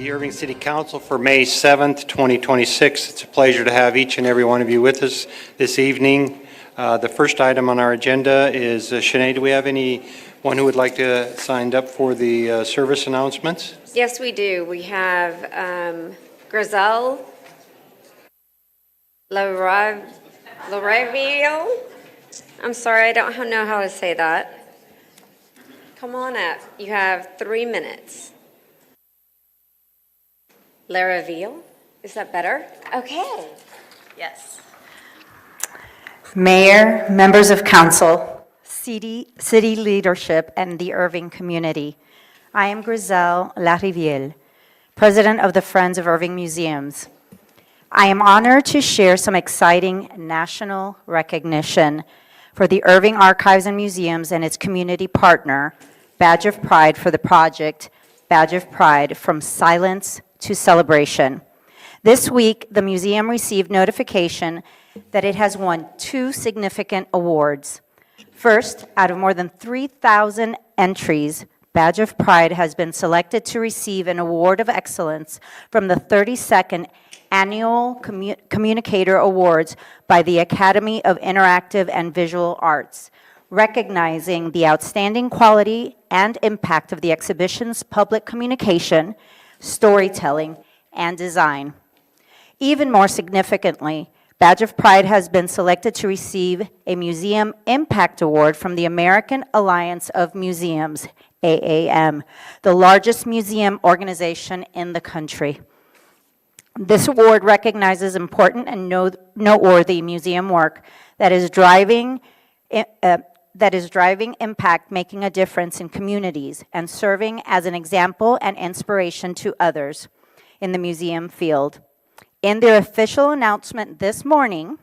the Irving City Council for May 7th, 2026. It's a pleasure to have each and every one of you with us this evening. The first item on our agenda is, Sinead, do we have anyone who would like to sign up for the service announcements? Yes, we do. We have Grizel Laraville. I'm sorry, I don't know how to say that. Come on up. You have 3 minutes. Laraville? Is that better? Okay. Yes. Mayor, members of council, city leadership, and the Irving community. I am Grizel Lariviere, president of the Friends of Irving Museums. I am honored to share some exciting national recognition for the Irving Archives and Museums and its community partner, Badge of Pride, for the project Badge of Pride from Silence to Celebration. This week, the museum received notification that it has won 2 significant awards. First, out of more than 3,000 entries, Badge of Pride has been selected to receive an award of excellence from the 32nd Annual Communicator Awards by the Academy of Interactive and Visual Arts, recognizing the outstanding quality and impact of the exhibition's public communication, storytelling, and design. Even more significantly, Badge of Pride has been selected to receive a Museum Impact Award from the American Alliance of Museums, AAM, the largest museum organization in the country. This award recognizes important and noteworthy museum work that is driving impact, making a difference in communities, and serving as an example and inspiration to others in the museum field. In their official announcement this morning,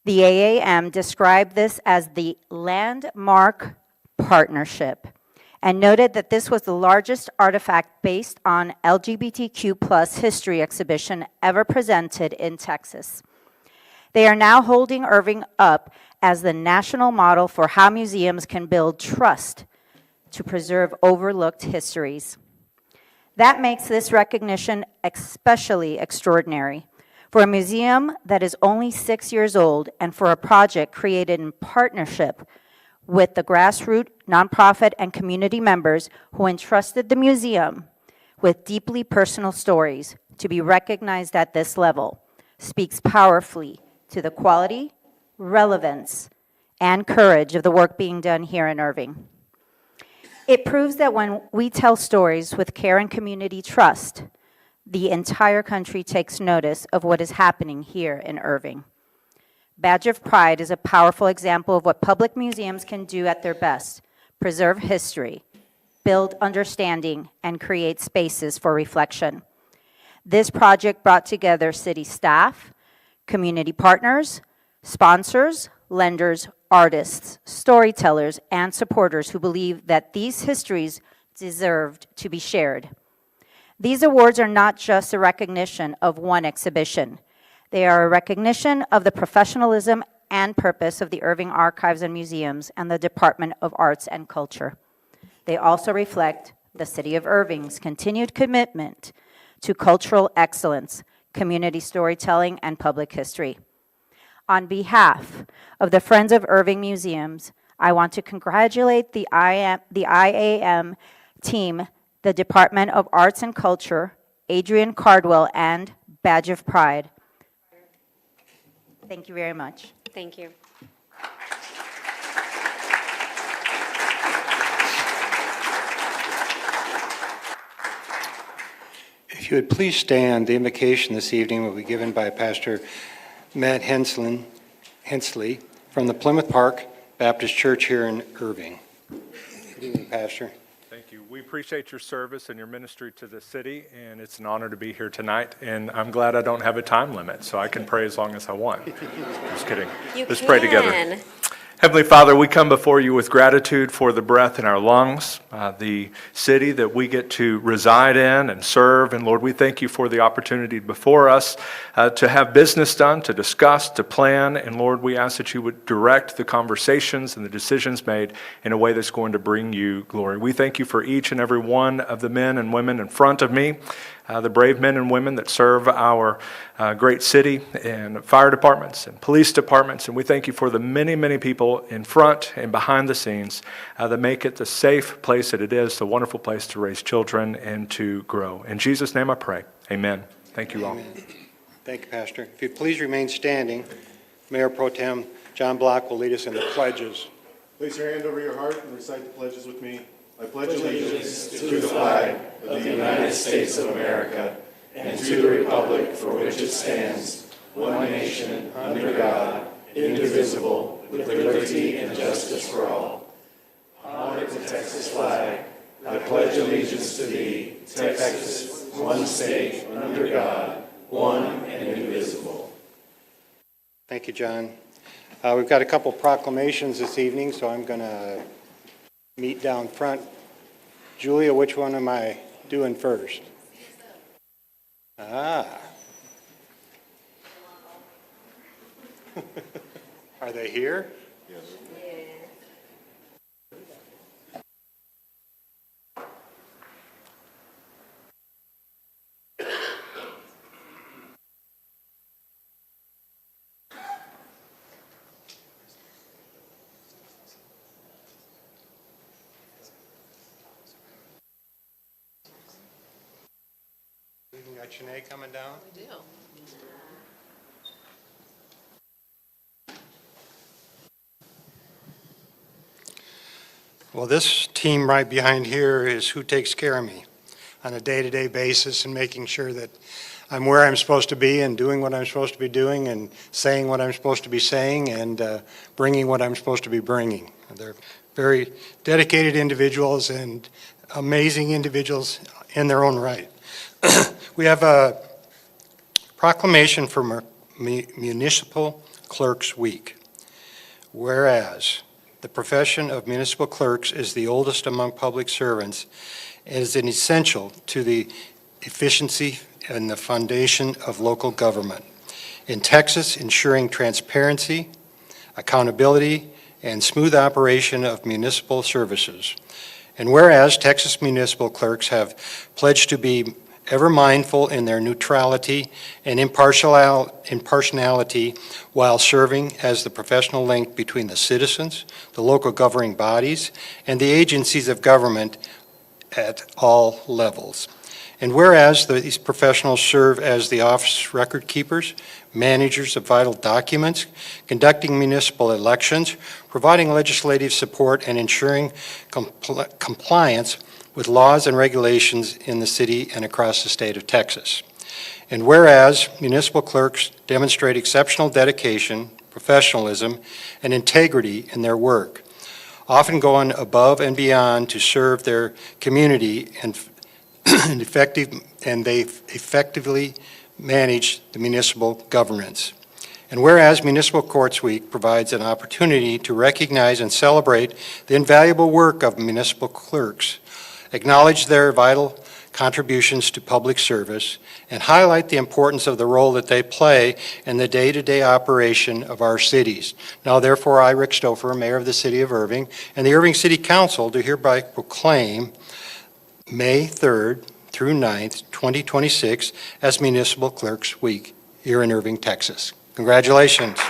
the AAM described this as the landmark partnership and noted that this was the largest artifact based on LGBTQ+ history exhibition ever presented in Texas. They are now holding Irving up as the national model for how museums can build trust to preserve overlooked histories. That makes this recognition especially extraordinary for a museum that is only 6 years old and for a project created in partnership with the grassroots, nonprofit, and community members who entrusted the museum with deeply personal stories. To be recognized at this level speaks powerfully to the quality, relevance, and courage of the work being done here in Irving. It proves that when we tell stories with care and community trust, the entire country takes notice of what is happening here in Irving. Badge of Pride is a powerful example of what public museums can do at their best: preserve history, build understanding, and create spaces for reflection. This project brought together city staff, community partners, sponsors, lenders, artists, storytellers, and supporters who believe that these histories deserved to be shared. These awards are not just a recognition of one exhibition. They are a recognition of the professionalism and purpose of the Irving Archives and Museums and the Department of Arts and Culture. They also reflect the City of Irving's continued commitment to cultural excellence, community storytelling, and public history. On behalf of the Friends of Irving Museums, I want to congratulate the IAM team, the Department of Arts and Culture, Adrian Cardwell, and Badge of Pride. Thank you very much. Thank you. If you would please stand, the invocation this evening will be given by Pastor Matt Hensley from the Plymouth Park Baptist Church here in Irving. Good evening, Pastor. Thank you. We appreciate your service and your ministry to the city, and it's an honor to be here tonight. And I'm glad I don't have a time limit, so I can pray as long as I want. Just kidding. Let's pray together. Heavenly Father, we come before you with gratitude for the breath in our lungs, the city that we get to reside in and serve. And Lord, we thank you for the opportunity before us to have business done, to discuss, to plan. And Lord, we ask that you would direct the conversations and the decisions made in a way that's going to bring you glory. We thank you for each and every one of the men and women in front of me. the brave men and women that serve our great city and fire departments and police departments. And we thank you for the many, many people in front and behind the scenes that make it the safe place that it is, the wonderful place to raise children and to grow. In Jesus' name I pray. Amen. Thank you all. Amen. Thank you, Pastor. If you please remain standing, Mayor Pro Tem John Block will lead us in the pledges. Place your hand over your heart and recite the pledges with me. I pledge allegiance to the flag of the United States of America and to the republic for which it stands, one nation, under God, indivisible, with liberty and justice for all. Honor the Texas flag. I pledge allegiance to thee, Texas, one state, under God, one and indivisible. Thank you, John. We've got a couple proclamations this evening, so I'm going to meet down front. Julia, which one am I doing first? Ah. Are they here? Yes. You got Shanae coming down? We do. Well, this team right behind here is who takes care of me on a day-to-day basis and making sure that I'm where I'm supposed to be and doing what I'm supposed to be doing and saying what I'm supposed to be saying and bringing what I'm supposed to be bringing. They're very dedicated individuals and amazing individuals in their own right. We have a proclamation for Municipal Clerks Week. Whereas the profession of municipal clerks is the oldest among public servants and is an essential to the efficiency and the foundation of local government. In Texas, ensuring transparency, accountability, and smooth operation of municipal services. And whereas Texas municipal clerks have pledged to be ever mindful in their neutrality and impartiality while serving as the professional link between the citizens, the local governing bodies, and the agencies of government at all levels. And whereas these professionals serve as the office record keepers, managers of vital documents, conducting municipal elections, providing legislative support, and ensuring compliance with laws and regulations in the city and across the state of Texas. And whereas municipal clerks demonstrate exceptional dedication, professionalism, and integrity in their work, often going above and beyond to serve their community and they effectively manage the municipal governments. And whereas Municipal Courts Week provides an opportunity to recognize and celebrate the invaluable work of municipal clerks, acknowledge their vital contributions to public service, and highlight the importance of the role that they play in the day-to-day operation of our cities. Now, therefore, I, Rick Stouffer, Mayor of the City of Irving, and the Irving City Council do hereby proclaim May 3rd through 9th, 2026 as Municipal Clerks Week here in Irving, Texas. Congratulations.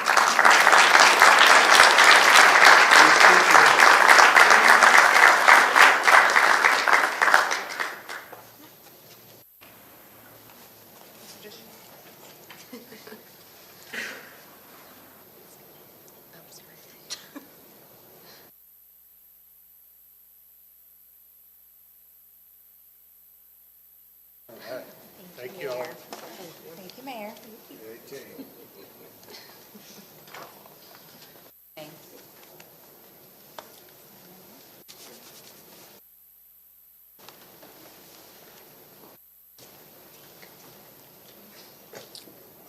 Thank you all. Thank you, Mayor.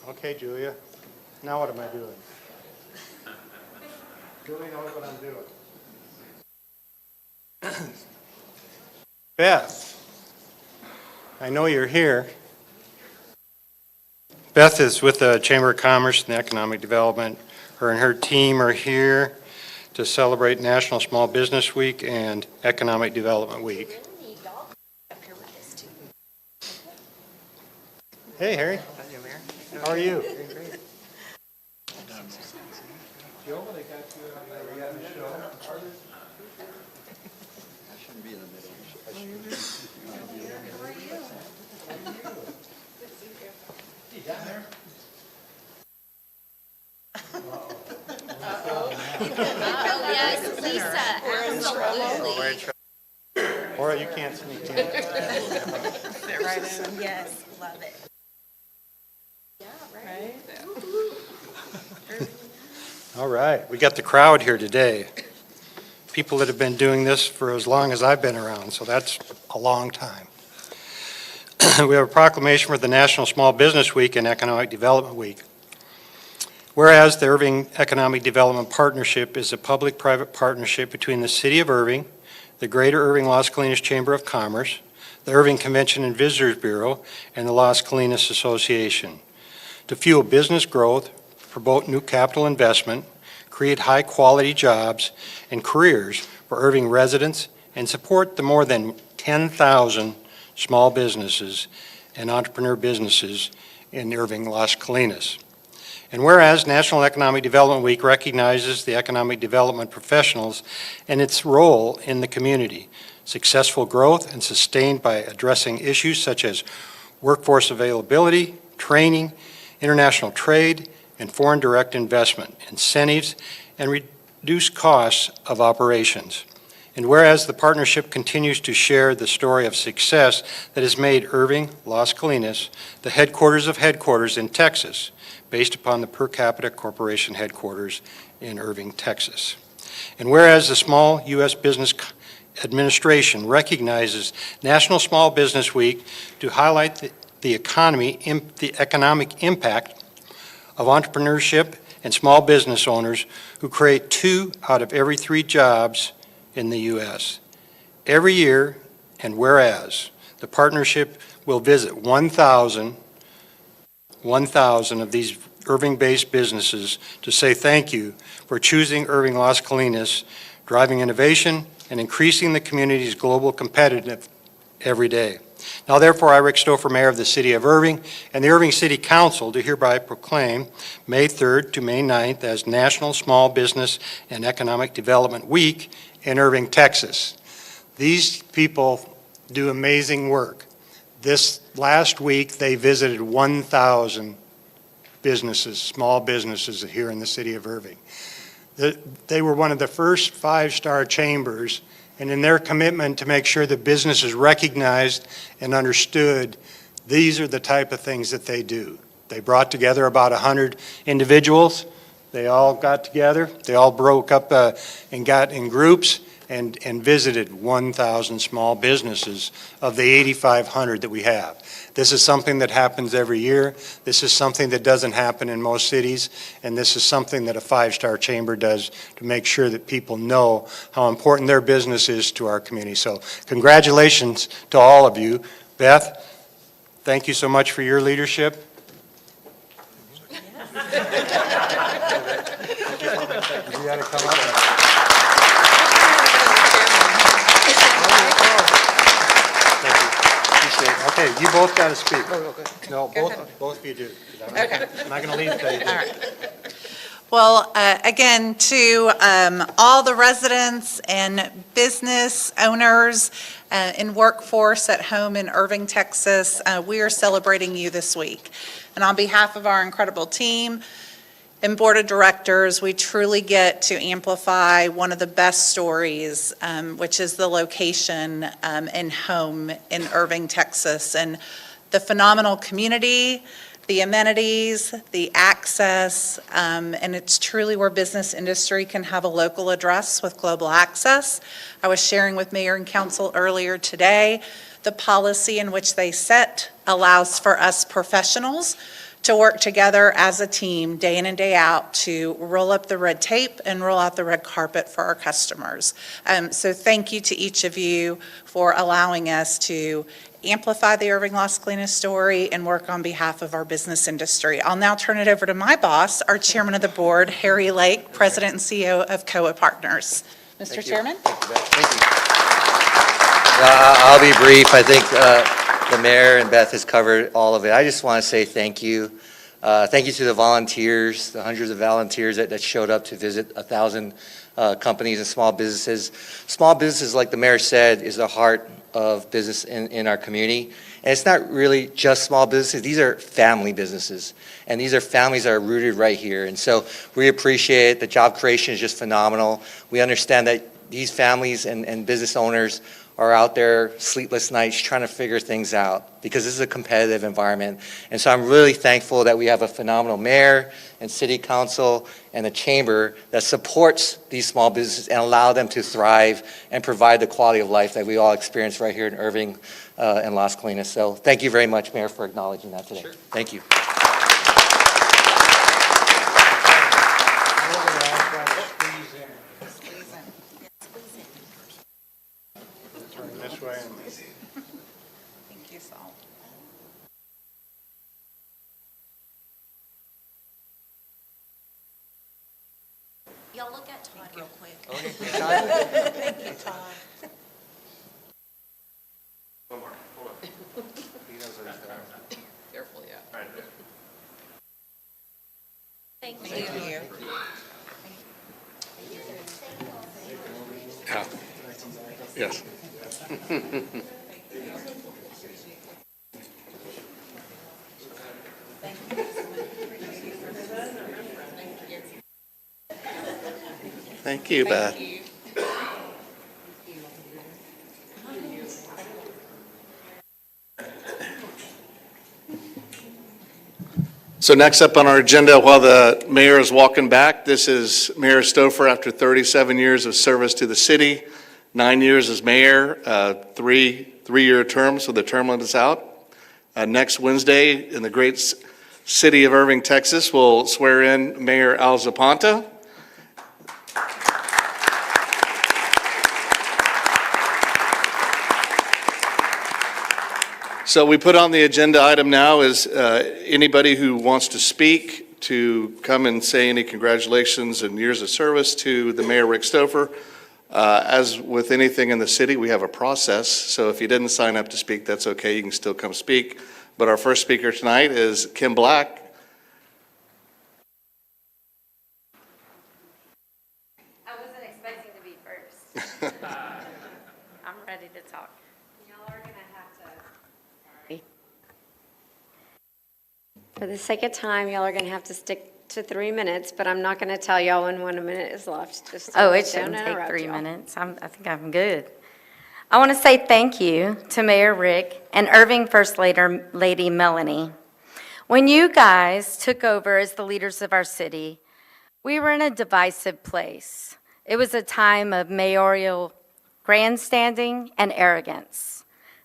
Okay, Julia. Now what am I doing? Julie knows what I'm doing. Beth, I know you're here. Beth is with the Chamber of Commerce and Economic Development. Her and her team are here to celebrate National Small Business Week and Economic Development Week. Hey, Harry. How are you? Yes, Lisa, absolutely. Or you can't sneak in. Yes, love it. All right, we got the crowd here today. People that have been doing this for as long as I've been around, so that's a long time. We have a proclamation for the National Small Business Week and Economic Development Week. Whereas the Irving Economic Development Partnership is a public-private partnership between the City of Irving, the Greater Irving Las Colinas Chamber of Commerce, the Irving Convention and Visitors Bureau, and the Las Colinas Association to fuel business growth, promote new capital investment, create high-quality jobs and careers for Irving residents, and support the more than 10,000 small businesses and entrepreneur businesses in Irving, Las Colinas. And whereas National Economic Development Week recognizes the economic development professionals and its role in the community, successful growth and sustained by addressing issues such as workforce availability, training, international trade, and foreign direct investment, incentives, and reduced costs of operations. And whereas the partnership continues to share the story of success that has made Irving, Las Colinas, the headquarters of headquarters in Texas, based upon the per capita corporation headquarters in Irving, Texas. And whereas the Small U.S. Business Administration recognizes National Small Business Week to highlight the economic impact of entrepreneurship and small business owners who create 2 out of every 3 jobs in the U.S. Every year, and whereas, the partnership will visit 1,000 of these Irving-based businesses to say thank you for choosing Irving Las Colinas, driving innovation, and increasing the community's global competitiveness every day. Now therefore, I, Rick Stouffer, Mayor of the City of Irving, and the Irving City Council do hereby proclaim May 3rd to May 9th as National Small Business and Economic Development Week in Irving, Texas. These people do amazing work. This last week, they visited 1,000 businesses, small businesses here in the city of Irving. They were one of the first 5-star chambers, and in their commitment to make sure that business is recognized and understood, these are the type of things that they do. They brought together about 100 individuals. They all got together. They all broke up and got in groups and visited 1,000 small businesses of the 8,500 that we have. This is something that happens every year. This is something that doesn't happen in most cities, and this is something that a 5-star chamber does to make sure that people know how important their business is to our community. So congratulations to all of you. Beth, thank you so much for your leadership. You gotta come up. Okay, you both got to speak. No, both of you do. Okay. I'm not going to leave until you do. All right. Well, again, to all the residents and business owners and workforce at home in Irving, Texas, we are celebrating you this week. And on behalf of our incredible team and board of directors, we truly get to amplify one of the best stories, which is the location and home in Irving, Texas, and the phenomenal community, the amenities, the access, and it's truly where business industry can have a local address with global access. I was sharing with Mayor and Council earlier today, the policy in which they set allows for us professionals to work together as a team day in and day out to roll up the red tape and roll out the red carpet for our customers. So thank you to each of you for allowing us to amplify the Irving Las Colinas story and work on behalf of our business industry. I'll now turn it over to my boss, our chairman of the board, Harry Lake, president and CEO of COA Partners. Mr. Chairman? Thank you. I'll be brief. I think the mayor and Beth has covered all of it. I just want to say thank you. Thank you to the volunteers, the hundreds of volunteers that showed up to visit 1,000 companies and small businesses. Small businesses, like the mayor said, is the heart of business in our community. And it's not really just small businesses. These are family businesses. And these are families that are rooted right here. And so we appreciate it. The job creation is just phenomenal. We understand that these families and business owners are out there sleepless nights trying to figure things out because this is a competitive environment. And so I'm really thankful that we have a phenomenal mayor and city council and a chamber that supports these small businesses and allow them to thrive and provide the quality of life that we all experience right here in Irving and Las Colinas. So thank you very much, Mayor, for acknowledging that today. Sure. Thank you. Thank you, Saul. Y'all look at Todd real quick. Thank you, Todd. Careful, yeah. Thank you. Thank you. Yes. Thank you, Beth. So next up on our agenda, while the mayor is walking back, this is Mayor Stouffer after 37 years of service to the city, 9 years as mayor, three-year term, so the term limit is out. Next Wednesday, in the great city of Irving, Texas, we'll swear in Mayor Al Zapanta. So we put on the agenda item now is anybody who wants to speak to come and say any congratulations and years of service to the Mayor Rick Stouffer. As with anything in the city, we have a process. So if you didn't sign up to speak, that's okay. You can still come speak. But our first speaker tonight is Kim Black. I wasn't expecting to be first. I'm ready to talk. Y'all are going to have to. For the sake of time, y'all are going to have to stick to 3 minutes, but I'm not going to tell y'all when 1 minute is left. Just so Oh, I it don't shouldn't take interrupt 3 y'all. minutes. I think I'm good. I want to say thank you to Mayor Rick and Irving First Lady Melanie. When you guys took over as the leaders of our city, we were in a divisive place. It was a time of mayoral grandstanding and arrogance.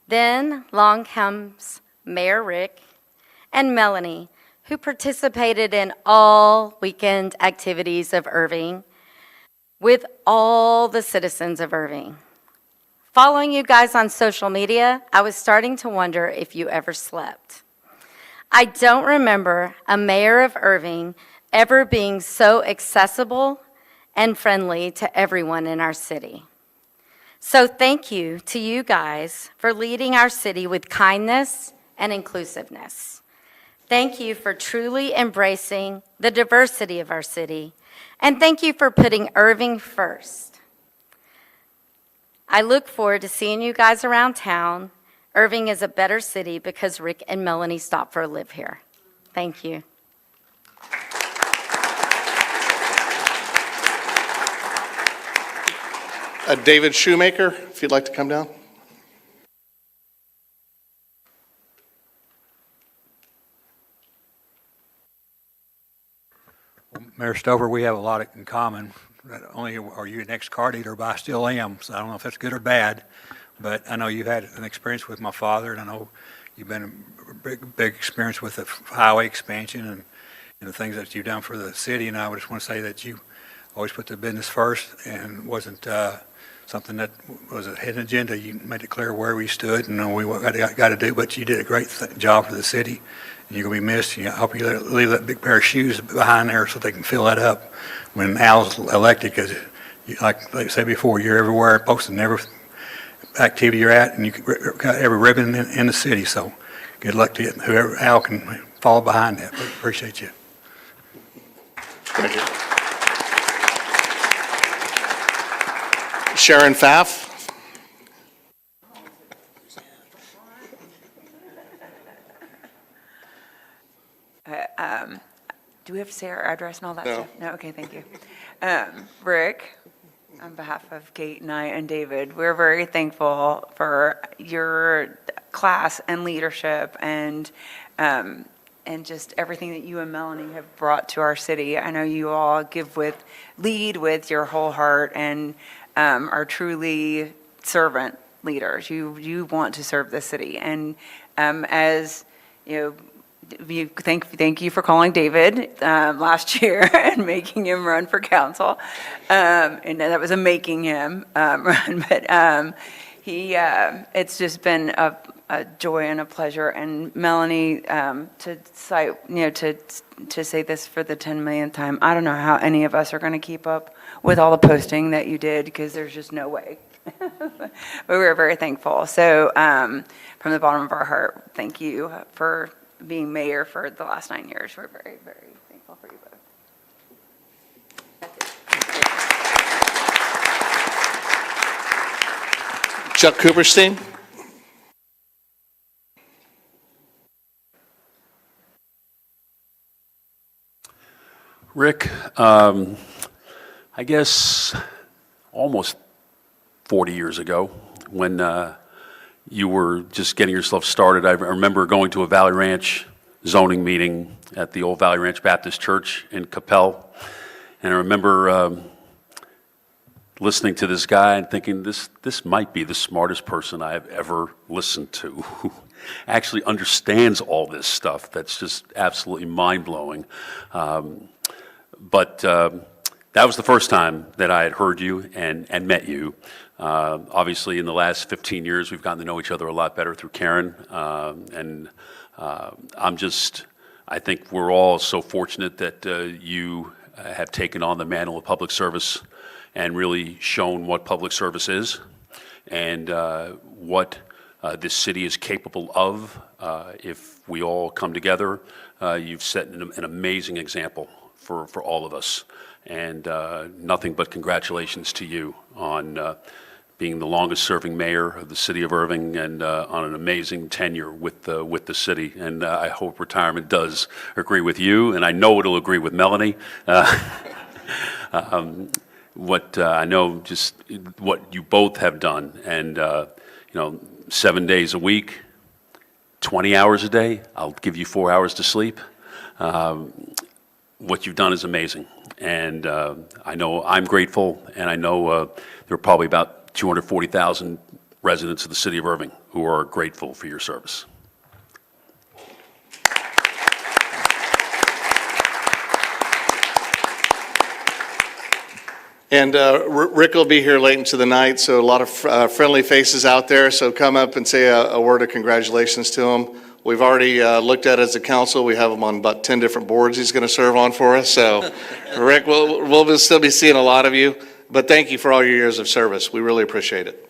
Then along comes Mayor Rick and Melanie, who participated in all weekend activities of Irving with all the citizens of Irving. Following you guys on social media, I was starting to wonder if you ever slept. I don't remember a mayor of Irving ever being so accessible and friendly to everyone in our city. So thank you to you guys for leading our city with kindness and inclusiveness. Thank you for truly embracing the diversity of our city, and thank you for putting Irving first. I look forward to seeing you guys around town. Irving is a better city because Rick and Melanie stopped for a live here. Thank you. David Shoemaker, if you'd like to come down. Mayor Stover, we have a lot in common. Not only are you an ex-car dealer, but I still am, so I don't know if that's good or bad. But I know you've had an experience with my father, and I know you've been a big experience with the highway expansion and the things that you've done for the city. And I just want to say that you always put the business first and wasn't something that was a hidden agenda. You made it clear where we stood and what we got to do, but you did a great job for the city. And you're going to be missed. I hope you leave that big pair of shoes behind there so they can fill that up when Al's elected, because like they said before, you're everywhere, posting activity you're at, and you got every ribbon in the city, so good luck to you. Whoever, Al can follow behind that, but appreciate you. Thank you. Sharon Pfaff. Do we have to say our address and all that No. stuff? No, okay, thank you. Rick, on behalf of Kate and I and David, we're very thankful for your class and leadership and just everything that you and Melanie have brought to our city. I know you all lead with your whole heart and are truly servant leaders. You want to serve the city. And as, you know, thank you for calling David last year and making him run for council. And that was a making him run, but it's just been a joy and a pleasure. And Melanie, to cite, to say this for the 10 millionth time, I don't know how any of us are going to keep up with all the posting that you did, because there's just no way. But we were very thankful. So from the bottom of our heart, thank you for being mayor for the last 9 years. We're very, very thankful for you both. Chuck Cooperstein. Rick, I guess almost 40 years ago, when you were just getting yourself started, I remember going to a Valley Ranch zoning meeting at the old Valley Ranch Baptist Church in Capel, and I remember listening to this guy and thinking, this might be the smartest person I have ever listened to, who actually understands all this stuff. That's just absolutely mind-blowing. But that was the first time that I had heard you and met you. Obviously, in the last 15 years, we've gotten to know each other a lot better through Karen. I think we're all so fortunate that you have taken on the mantle of public service and really shown what public service is and what this city is capable of if we all come together. You've set an amazing example for all of us. And nothing but congratulations to you on being the longest-serving mayor of the city of Irving and on an amazing tenure with the city. And I hope retirement does agree with you, and I know it'll agree with Melanie. I know just what you both have done, and 7 days a week, 20 hours a day. I'll give you 4 hours to sleep. What you've done is amazing. And I know I'm grateful, and I know there are probably about 240,000 residents of the city of Irving who are grateful for your service. And Rick will be here late into the night, so a lot of friendly faces out there. So come up and say a word of congratulations to him. We've already looked at it as a council. We have him on about 10 different boards he's going to serve on for us. So, Rick, we'll still be seeing a lot of you. But thank you for all your years of service. We really appreciate it.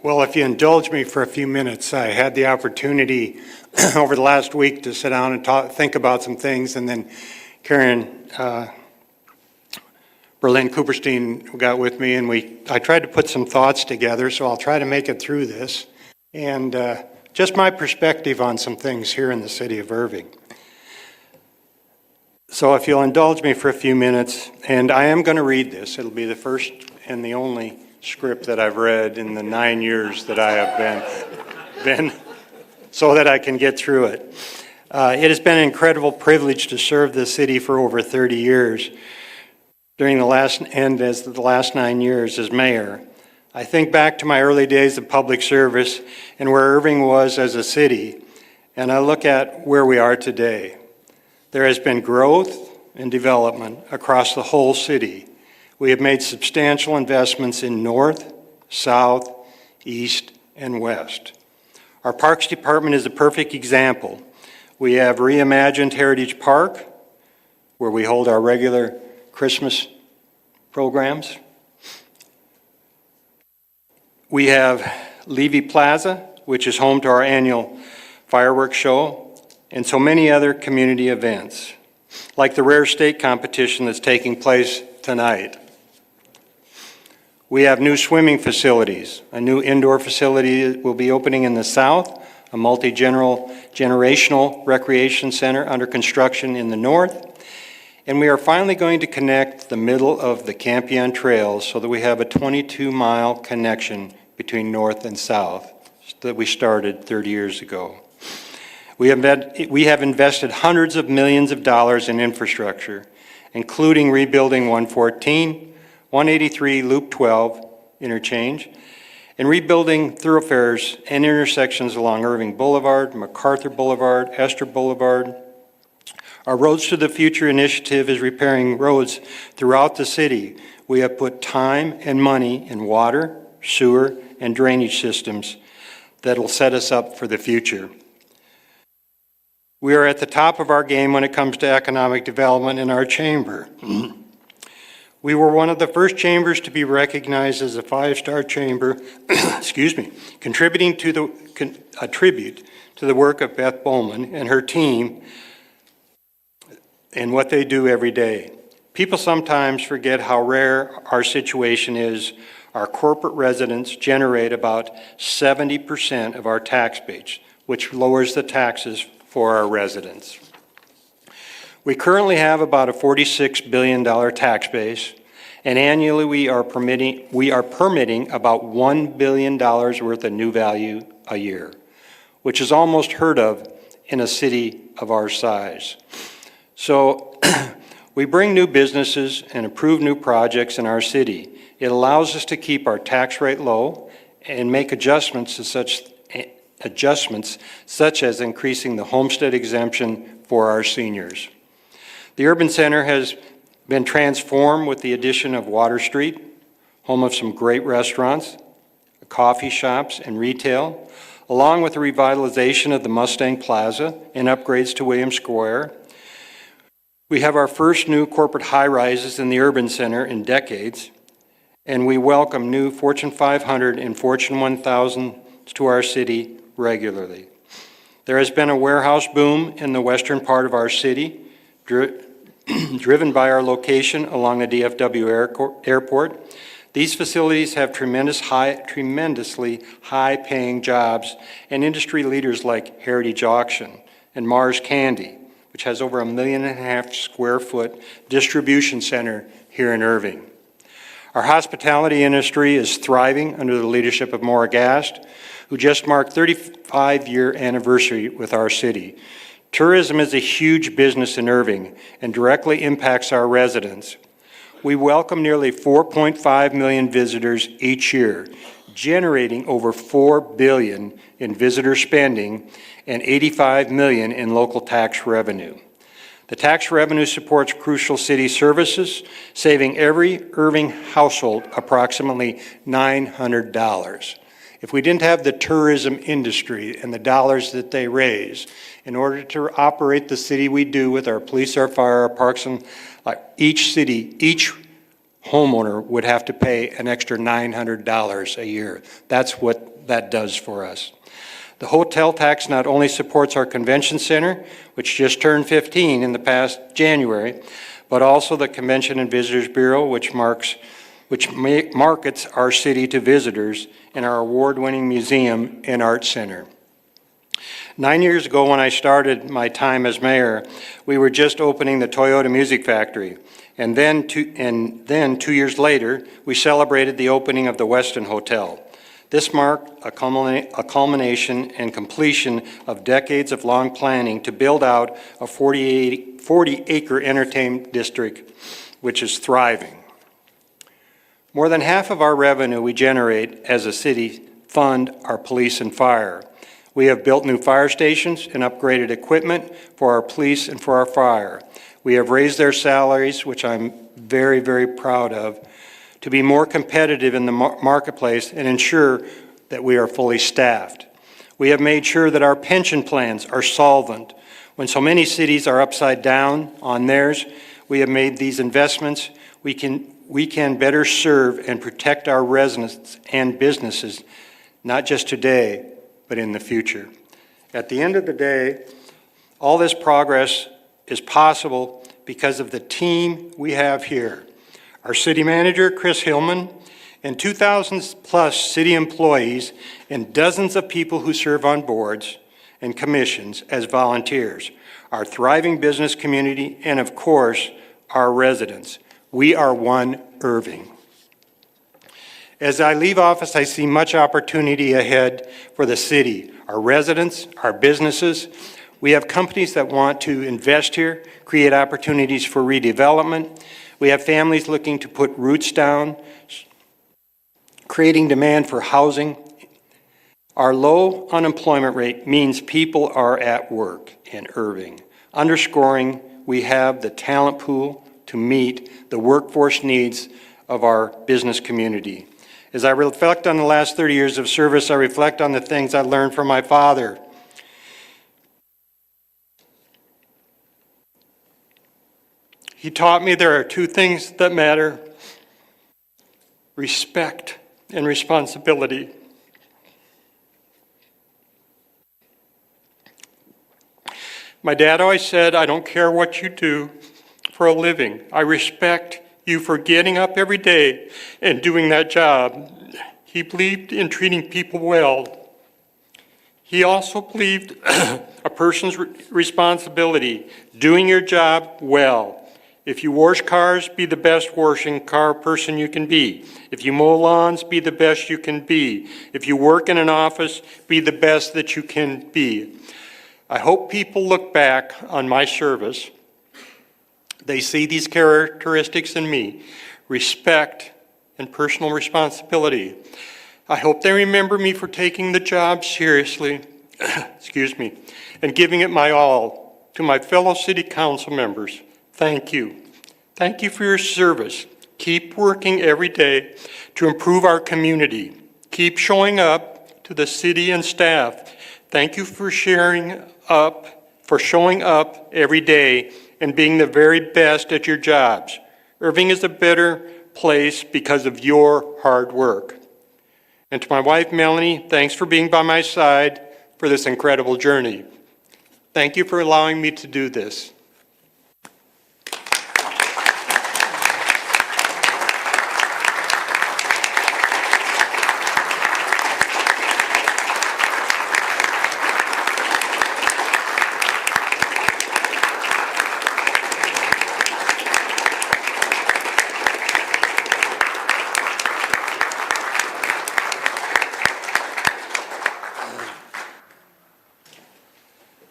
Well, if you indulge me for a few minutes, I had the opportunity over the last week to sit down and think about some things, and then Karen Berlin Cooperstein got with me, and I tried to put some thoughts together, so I'll try to make it through this. And just my perspective on some things here in the city of Irving. So if you'll indulge me for a few minutes, and I am going to read this. It'll be the first and the only script that I've read in the 9 years that I have been so that I can get through it. It has been an incredible privilege to serve the city for over 30 years. During the last 9 years as mayor, I think back to my early days of public service and where Irving was as a city, and I look at where we are today. There has been growth and development across the whole city. We have made substantial investments in north, south, east, and west. Our Parks Department is a perfect example. We have reimagined Heritage Park. where we hold our regular Christmas programs. We have Levy Plaza, which is home to our annual fireworks show, and so many other community events, like the rare steak competition that's taking place tonight. We have new swimming facilities. A new indoor facility will be opening in the south, a multi-generational recreation center under construction in the north, and we are finally going to connect the middle of the Campion Trails so that we have a 22-mile connection between north and south that we started 30 years ago. We have invested hundreds of millions of dollars in infrastructure, including rebuilding 114, 183 Loop 12 interchange, and rebuilding thoroughfares and intersections along Irving Boulevard, MacArthur Boulevard, Esther Boulevard. Our Roads to the Future initiative is repairing roads throughout the city. We have put time and money in water, sewer, and drainage systems that will set us up for the future. We are at the top of our game when it comes to economic development in our chamber. We were one of the first chambers to be recognized as a five-star chamber, contributing to a tribute to the work of Beth Bowman and her team and what they do every day. People sometimes forget how rare our situation is. Our corporate residents generate about 70% of our tax base, which lowers the taxes for our residents. We currently have about a $46 billion tax base, and annually we are permitting about $1 billion worth of new value a year, which is almost heard of in a city of our size. So we bring new businesses and approve new projects in our city. It allows us to keep our tax rate low and make adjustments such as increasing the homestead exemption for our seniors. The urban center has been transformed with the addition of Water Street, home of some great restaurants, coffee shops, and retail, along with the revitalization of the Mustang Plaza and upgrades to Williams Square. We have our first new corporate high-rises in the urban center in decades, and we welcome new Fortune 500 and Fortune 1000 to our city regularly. There has been a warehouse boom in the western part of our city, driven by our location along the DFW airport. These facilities have tremendously high-paying jobs and industry leaders like Heritage Auction and Mars Candy, which has over 1.5 million square foot distribution center here in Irving. Our hospitality industry is thriving under the leadership of Maura Gast, who just marked 35-year anniversary with our city. Tourism is a huge business in Irving and directly impacts our residents. We welcome nearly 4.5 million visitors each year, generating over $4 billion in visitor spending and $85 million in local tax revenue. The tax revenue supports crucial city services, saving every Irving household approximately $900. If we didn't have the tourism industry and the dollars that they raise, in order to operate the city we do with our police, our fire, our parks, and each homeowner would have to pay an extra $900 a year. That's what that does for us. The hotel tax not only supports our convention center, which just turned 15 in the past January, but also the Convention and Visitors Bureau, which markets our city to visitors, and our award-winning museum and art center. 9 years ago, when I started my time as mayor, we were just opening the Toyota Music Factory. And then 2 years later, we celebrated the opening of the Westin Hotel. This marked a culmination and completion of decades of long planning to build out a 40-acre entertainment district, which is thriving. More than half of our revenue we generate as a city fund our police and fire. We have built new fire stations and upgraded equipment for our police and for our fire. We have raised their salaries, which I'm very, very proud of, to be more competitive in the marketplace and ensure that we are fully staffed. We have made sure that our pension plans are solvent. When so many cities are upside down on theirs, we have made these investments. We can better serve and protect our residents and businesses, not just today, but in the future. At the end of the day, all this progress is possible because of the team we have here. Our city manager, Chris Hillman, and 2,000-plus city employees and dozens of people who serve on boards and commissions as volunteers, our thriving business community, and of course, our residents. We are one Irving. As I leave office, I see much opportunity ahead for the city, our residents, our businesses. We have companies that want to invest here, create opportunities for redevelopment. We have families looking to put roots down, creating demand for housing. Our low unemployment rate means people are at work in Irving, underscoring we have the talent pool to meet the workforce needs of our business community. As I reflect on the last 30 years of service, I reflect on the things I learned from my father. He taught me there are two things that matter: respect and responsibility. My dad always said, I don't care what you do for a living. I respect you for getting up every day and doing that job. He believed in treating people well. He also believed a person's responsibility, doing your job well. If you wash cars, be the best washing car person you can be. If you mow lawns, be the best you can be. If you work in an office, be the best that you can be. I hope people look back on my service. They see these characteristics in me: respect and personal responsibility. I hope they remember me for taking the job seriously, excuse me, and giving it my all. To my fellow city council members, thank you. Thank you for your service. Keep working every day to improve our community. Keep showing up to the city and staff. Thank you for showing up every day and being the very best at your jobs. Irving is a better place because of your hard work. And to my wife, Melanie, thanks for being by my side for this incredible journey. Thank you for allowing me to do this.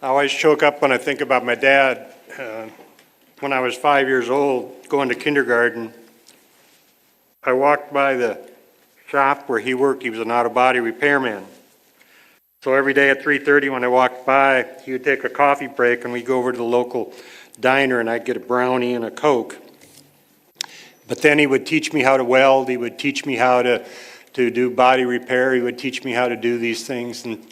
I always choke up when I think about my dad. When I was 5 years old, going to kindergarten, I walked by the shop where he worked. He was an auto body repairman. So every day at 3:30 when I walked by, he would take a coffee break and we'd go over to the local diner and I'd get a brownie and a Coke. But then he would teach me how to weld. He would teach me how to do body repair. He would teach me how to do these things. And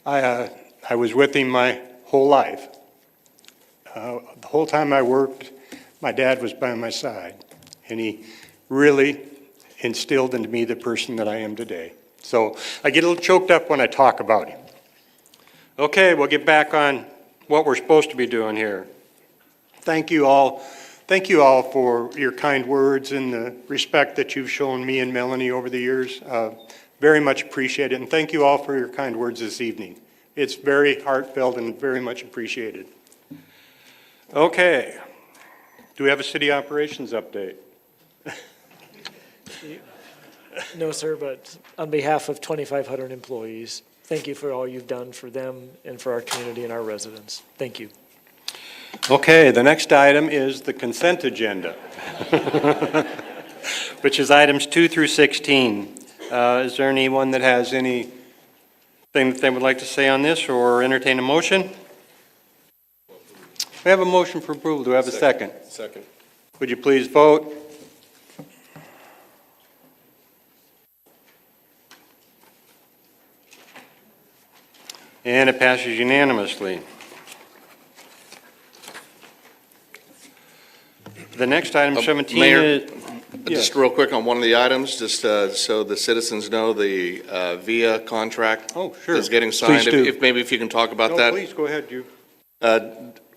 I was with him my whole life. The whole time I worked, my dad was by my side, and he really instilled into me the person that I am today. So I get a little choked up when I talk about him. Okay, we'll get back on what we're supposed to be doing here. Thank you all. Thank you all for your kind words and the respect that you've shown me and Melanie over the years. Very much appreciate it, and thank you all for your kind words this evening. It's very heartfelt and very much appreciated. Okay. Do we have a city operations update? No, sir, but on behalf of 2,500 employees, thank you for all you've done for them and for our community and our residents. Thank you. Okay, the next item is the consent agenda, which is items 2 through 16. Is there anyone that has anything that they would like to say on this or entertain a motion? We have a motion for approval. Do we have a second? Second. Would you please vote? And it passes unanimously. The next item, 17, Mayor, is... Just real quick on one of the items, just so the citizens know, the VIA contract Oh, sure. is getting signed. Please do. Maybe if you can talk about No, that. please, go ahead, you.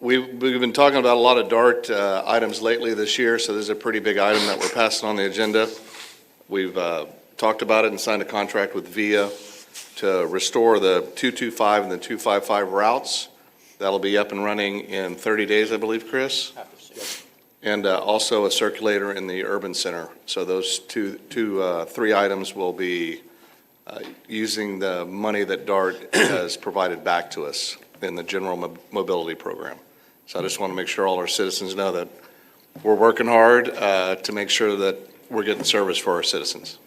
We've been talking about a lot of DART items lately this year, so this is a pretty big item that we're passing on the agenda. We've talked about it and signed a contract with VIA to restore the 225 and the 255 routes. That'll be up and running in 30 days, I believe, Chris? And also a circulator in the urban center. So those three items will be using the money that DART has provided back to us in the general mobility program. So I just want to make sure all our citizens know that we're working hard to make sure that we're getting service for our citizens.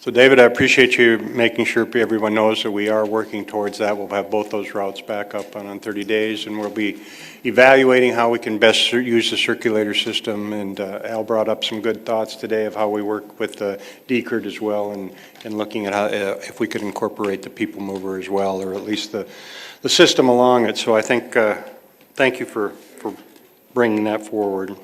So David, I appreciate you making sure everyone knows that we are working towards that. We'll have both those routes back up on 30 days, and we'll be evaluating how we can best use the circulator system. And Al brought up some good thoughts today of how we work with DCRD as well, and looking at how, if we could incorporate the people mover as well, or at least the system along it. So I think, thank you for bringing that forward.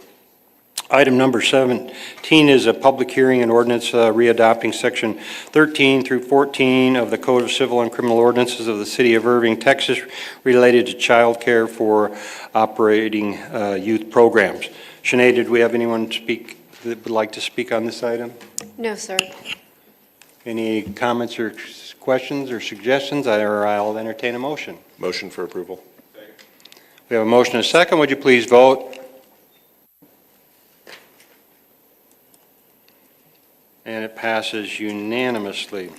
Item number 17 is a public hearing and ordinance readopting section 13 through 14 of the Code of Civil and Criminal Ordinances of the City of Irving, Texas, related to child care for operating youth programs. Sinead, did we have anyone speak that would like to speak on this item? No, sir. Any comments or questions or suggestions? I'll entertain a motion. Motion for approval. We have a motion and a second. Would you please vote? And it passes unanimously.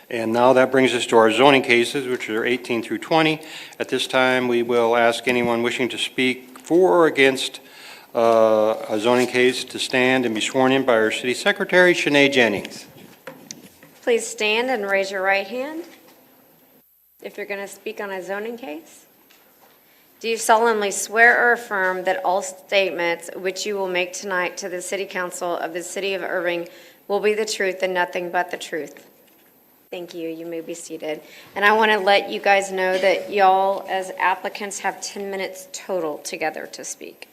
And now that brings us to our zoning cases, which are 18 through 20. At this time, we will ask anyone wishing to speak for or against a zoning case to stand and be sworn in by our city secretary, Sinead Jennings. Please stand and raise your right hand if you're going to speak on a zoning case. Do you solemnly swear or affirm that all statements which you will make tonight to the City Council of the City of Irving will be the truth and nothing but the truth? Thank you. You may be seated. And I want to let you guys know that y'all, as applicants, have 10 minutes total together to speak.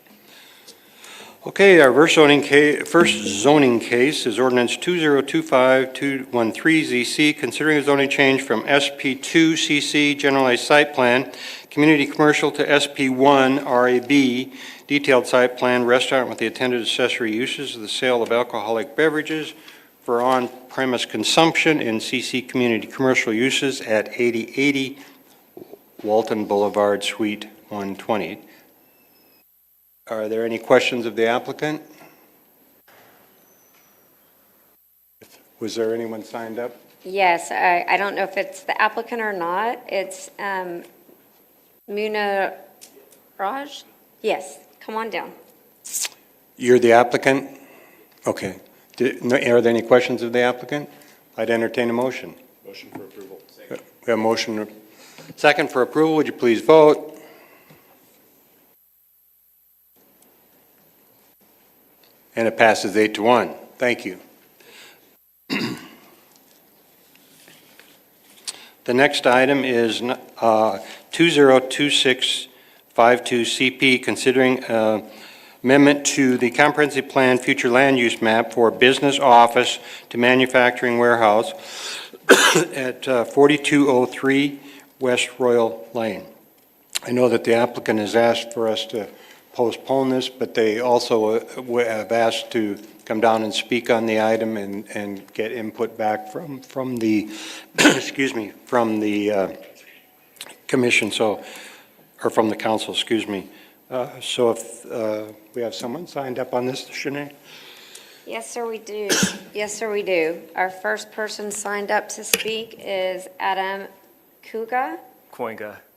Okay, our first zoning case is ordinance 2025-213ZC, considering a zoning change from SP2CC, generalized site plan, community commercial, to SP1 RAB, detailed site plan, restaurant with the attendant accessory uses of the sale of alcoholic beverages for on-premise consumption in CC community commercial uses at 8080 Walton Boulevard, Suite 120. Are there any questions of the applicant? Was there anyone signed up? Yes, I don't know if it's the applicant or not. It's Muna Raj? Yes, come on down. You're the applicant? Okay. Are there any questions of the applicant? I'd entertain a motion. Motion for approval. We have a motion. Second for approval. Would you please vote? And it passes 8-1. Thank you. The next item is 202652CP, considering amendment to the comprehensive plan future land use map for business office to manufacturing warehouse at 4203 West Royal Lane. I know that the applicant has asked for us to postpone this, but they also have asked to come down and speak on the item and get input back from the excuse me, from the commission, so, or from the council, excuse me. So if we have someone signed up on this, Sinead? Yes, sir, we do. Yes, sir, we do. Our first person signed up to speak is Adam Koga,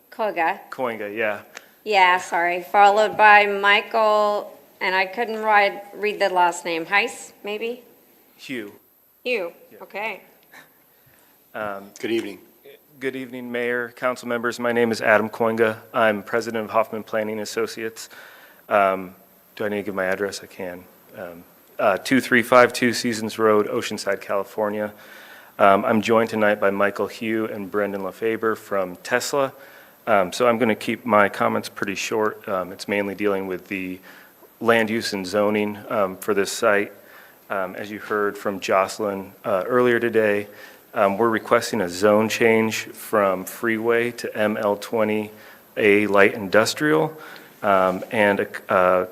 Yeah. Yeah, sorry. Followed by Michael, and I couldn't read the last name. Heiss, maybe? Hugh. You, okay. Good evening. Good evening, Mayor, council members. My name is Adam Koinga. I'm president of Hoffman Planning Associates. Do I need to give my address? I can. 2352 Seasons Road, Oceanside, California. I'm joined tonight by Michael Hugh and Brendan LaFaber from Tesla. So I'm going to keep my comments pretty short. It's mainly dealing with the land use and zoning for this site. As you heard from Jocelyn earlier today, we're requesting a zone change from freeway to ML20A light industrial and a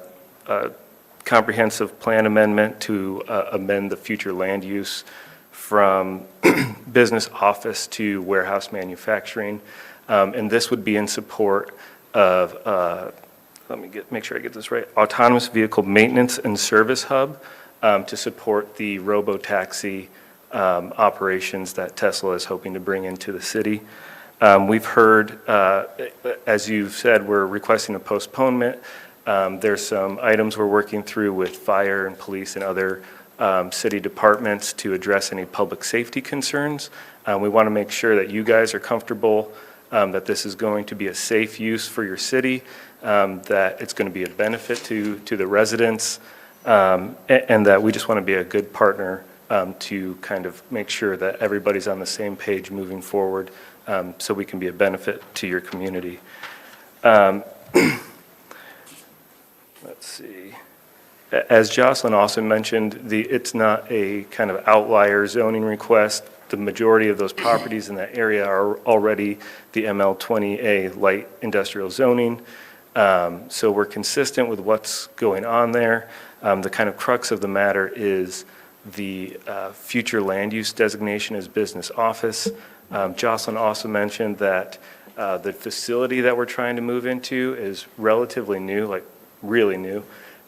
comprehensive plan amendment to amend the future land use from business office to warehouse manufacturing. And this would be in support of, make sure I get this right, autonomous vehicle maintenance and service hub to support the robo-taxi operations that Tesla is hoping to bring into the city. We've heard, as you've said, we're requesting a postponement. There's some items we're working through with fire and police and other city departments to address any public safety concerns. We want to make sure that you guys are comfortable that this is going to be a safe use for your city, that it's going to be a benefit to the residents, and that we just want to be a good partner to kind of make sure that everybody's on the same page moving forward, so we can be a benefit to your community. Let's see. As Jocelyn also mentioned, it's not a kind of outlier zoning request. The majority of those properties in that area are already the ML20A light industrial zoning. So we're consistent with what's going on there. The kind of crux of the matter is the future land use designation as business office. Jocelyn also mentioned that the facility that we're trying to move into is relatively new, like really new,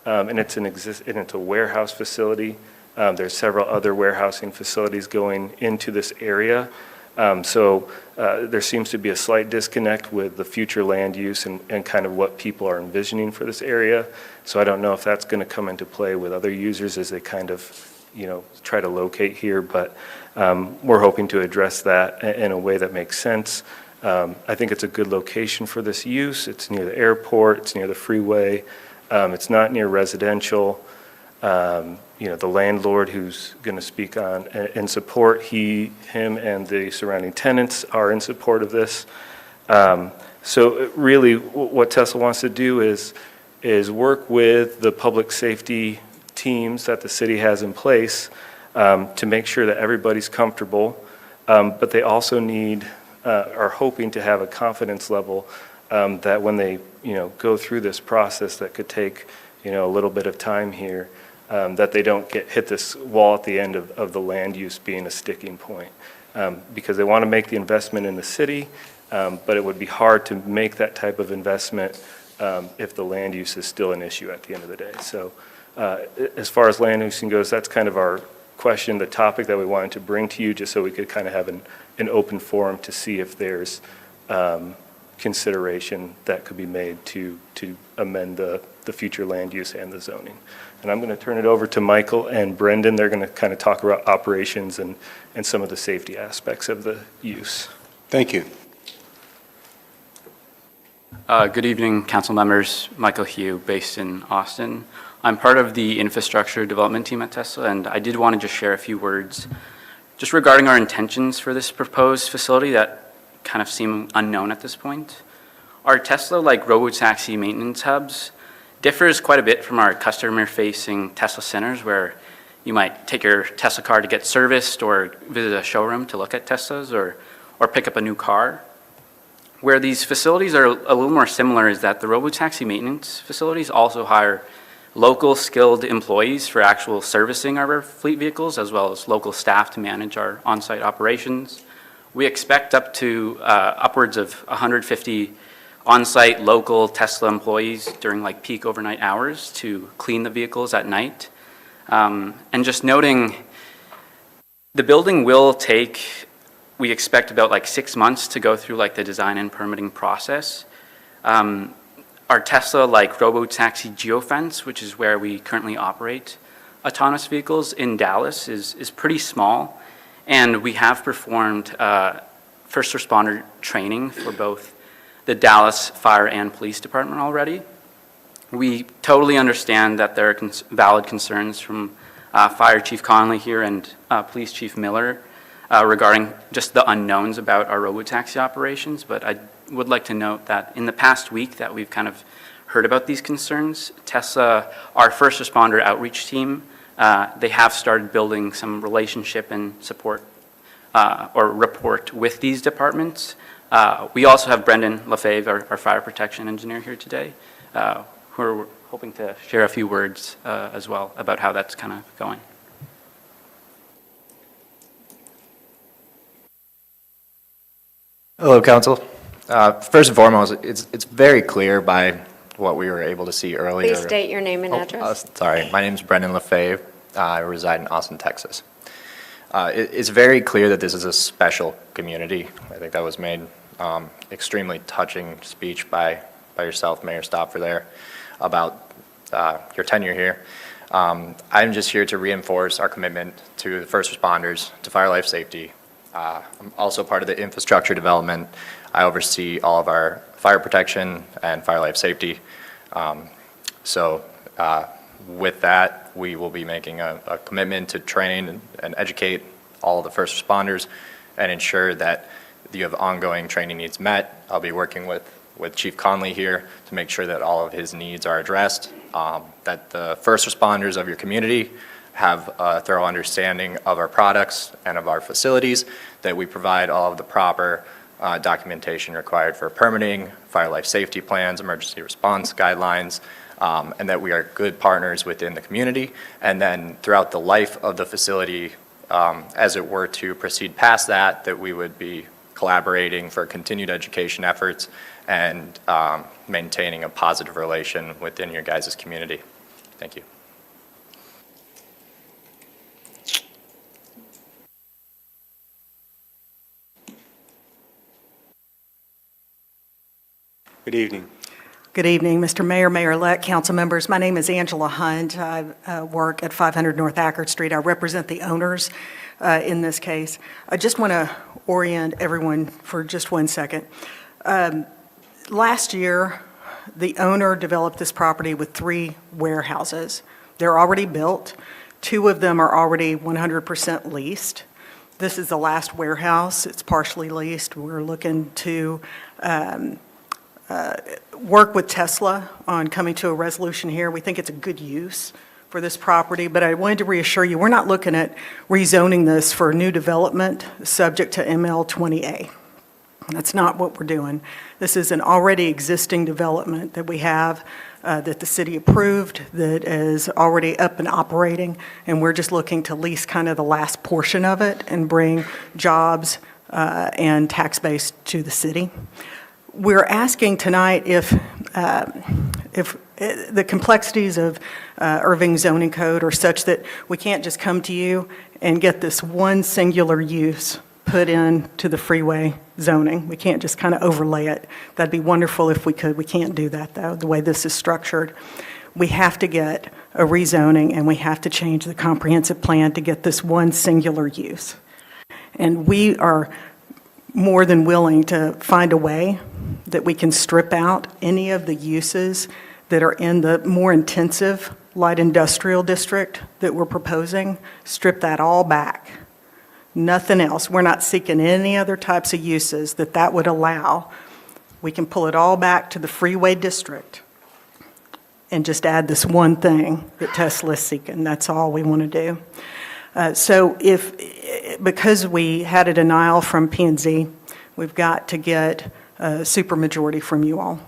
and it's a warehouse facility. There's several other warehousing facilities going into this area. So there seems to be a slight disconnect with the future land use and kind of what people are envisioning for this area. So I don't know if that's going to come into play with other users as they kind of, try to locate here, but we're hoping to address that in a way that makes sense. I think it's a good location for this use. It's near the airport, it's near the freeway, it's not near residential. The landlord who's going to speak on in support, him and the surrounding tenants are in support of this. So really what Tesla wants to do is work with the public safety teams that the city has in place to make sure that everybody's comfortable, but they also are hoping to have a confidence level that when they go through this process that could take a little bit of time here, that they don't hit this wall at the end of the land use being a sticking point, because they want to make the investment in the city, but it would be hard to make that type of investment if the land use is still an issue at the end of the day. So as far as land using goes, that's kind of our question, the topic that we wanted to bring to you, just so we could kind of have an open forum to see if there's consideration that could be made to amend the future land use and the zoning. And I'm going to turn it over to Michael and Brendan. They're going to kind of talk about operations and some of the safety aspects of the use. Thank you. Good evening, council members. Michael Hugh, based in Austin. I'm part of the infrastructure development team at Tesla, and I did want to just share a few words just regarding our intentions for this proposed facility that kind of seem unknown at this point. Our Tesla-like robotaxi maintenance hubs differs quite a bit from our customer-facing Tesla centers, where you might take your Tesla car to get serviced or visit a showroom to look at Teslas or pick up a new car. Where these facilities are a little more similar is that the robotaxi maintenance facilities also hire local skilled employees for actual servicing of our fleet vehicles, as well as local staff to manage our on-site operations. We expect up to upwards of 150 on-site local Tesla employees during like peak overnight hours to clean the vehicles at night. And just noting, the building will take, we expect about like 6 months to go through like the design and permitting process. Our Tesla like robotaxi geofence, which is where we currently operate autonomous vehicles in Dallas, is pretty small. And we have performed first responder training for both the Dallas Fire and Police Department already. We totally understand that there are valid concerns from Fire Chief Conley here and Police Chief Miller regarding just the unknowns about our robotaxi operations, but I would like to note that in the past week that we've kind of heard about these concerns. Tesla, our first responder outreach team, they have started building some relationship and support or rapport with these departments. We also have Brendan Lefebvre, our fire protection engineer here today, who are hoping to share a few words as well about how that's kind of going. Hello, Council. First and foremost, it's very clear by what we were able to see earlier. Please state your name and address. Sorry, my name is Brendan Lefebvre. I reside in Austin, Texas. It's very clear that this is a special community. I think that was made extremely touching speech by yourself, Mayor Stopfer, there about your tenure here. I'm just here to reinforce our commitment to the first responders, to fire life safety. I'm also part of the infrastructure development. I oversee all of our fire protection and fire life safety. With that, we will be making a commitment to train and educate all of the first responders and ensure that you have ongoing training needs met. I'll be working with Chief Conley here to make sure that all of his needs are addressed, that the first responders of your community have a thorough understanding of our products and of our facilities, that we provide all of the proper documentation required for permitting, fire life safety plans, emergency response guidelines, and that we are good partners within the community. And then throughout the life of the facility, as it were to proceed past that, that we would be collaborating for continued education efforts and maintaining a positive relation within your guys' community. Thank you. Good evening. Good evening, Mr. Mayor, Mayor-elect, council members. My name is Angela Hunt. I work at 500 North Ackerd Street. I represent the owners in this case. I just want to orient everyone for just 1 second. Last year, the owner developed this property with 3 warehouses. They're already built. 2 of them are already 100% leased. This is the last warehouse. It's partially leased. We're looking to work with Tesla on coming to a resolution here. We think it's a good use for this property, but I wanted to reassure you, we're not looking at rezoning this for new development subject to ML 20A. That's not what we're doing. This is an already existing development that we have that the city approved, that is already up and operating, and we're just looking to lease kind of the last portion of it and bring jobs and tax base to the city. We're asking tonight if the complexities of Irving zoning code are such that we can't just come to you and get this one singular use put into the freeway zoning. We can't just kind of overlay it. That'd be wonderful if we could. We can't do that, though, the way this is structured. We have to get a rezoning, and we have to change the comprehensive plan to get this one singular use. And we are more than willing to find a way that we can strip out any of the uses that are in the more intensive light industrial district that we're proposing, strip that all back. Nothing else. We're not seeking any other types of uses that would allow. We can pull it all back to the freeway district and just add this one thing that Tesla's seeking. That's all we want to do. Because we had a denial from P&Z, we've got to get a supermajority from you all.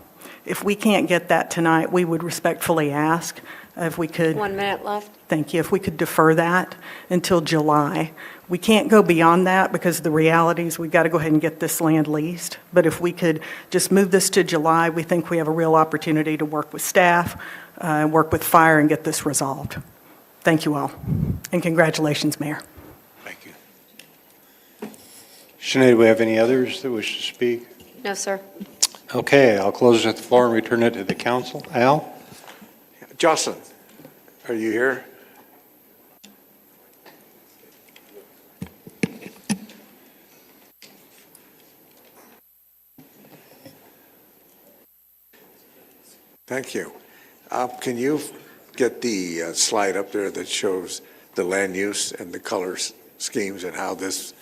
If we can't get that tonight, we would respectfully ask if we could. 1 minute left. Thank you. If we could defer that until July. We can't go beyond that because the reality is we've got to go ahead and get this land leased. But if we could just move this to July, we think we have a real opportunity to work with staff, work with fire, and get this resolved. Thank you all. And congratulations, Mayor. Thank you. Sinead, do we have any others that wish to speak? No, sir. Okay, I'll close at the floor and return it to the council. Al? Jocelyn, are you here? Thank you. Can you get the slide up there that shows the land use and the color schemes and how this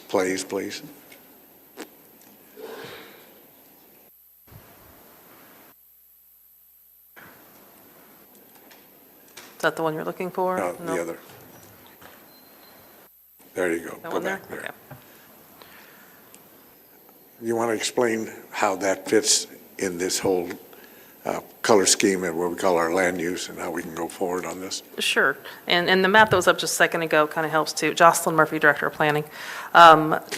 plays, please? that the one you're looking for? No, the other. There you go. That Go one there? back there. Okay. You want to explain how that fits in this whole color scheme and what we call our land use and how we can go forward on this? Sure. And the map that was up just a second ago kind of helps too. Jocelyn Murphy, Director of Planning.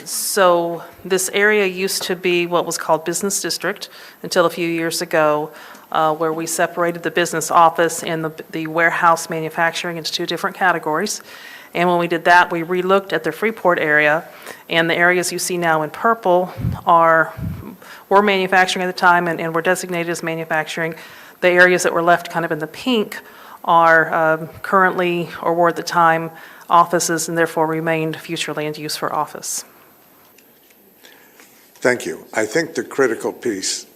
So this area used to be what was called Business District until a few years ago, where we separated the business office and the warehouse manufacturing into two different categories. And when we did that, we relooked at the Freeport area, and the areas you see now in purple were manufacturing at the time and were designated as manufacturing. The areas that were left kind of in the pink are currently, or were at the time, offices, and therefore remained future land use for office. Thank you. I think the critical piece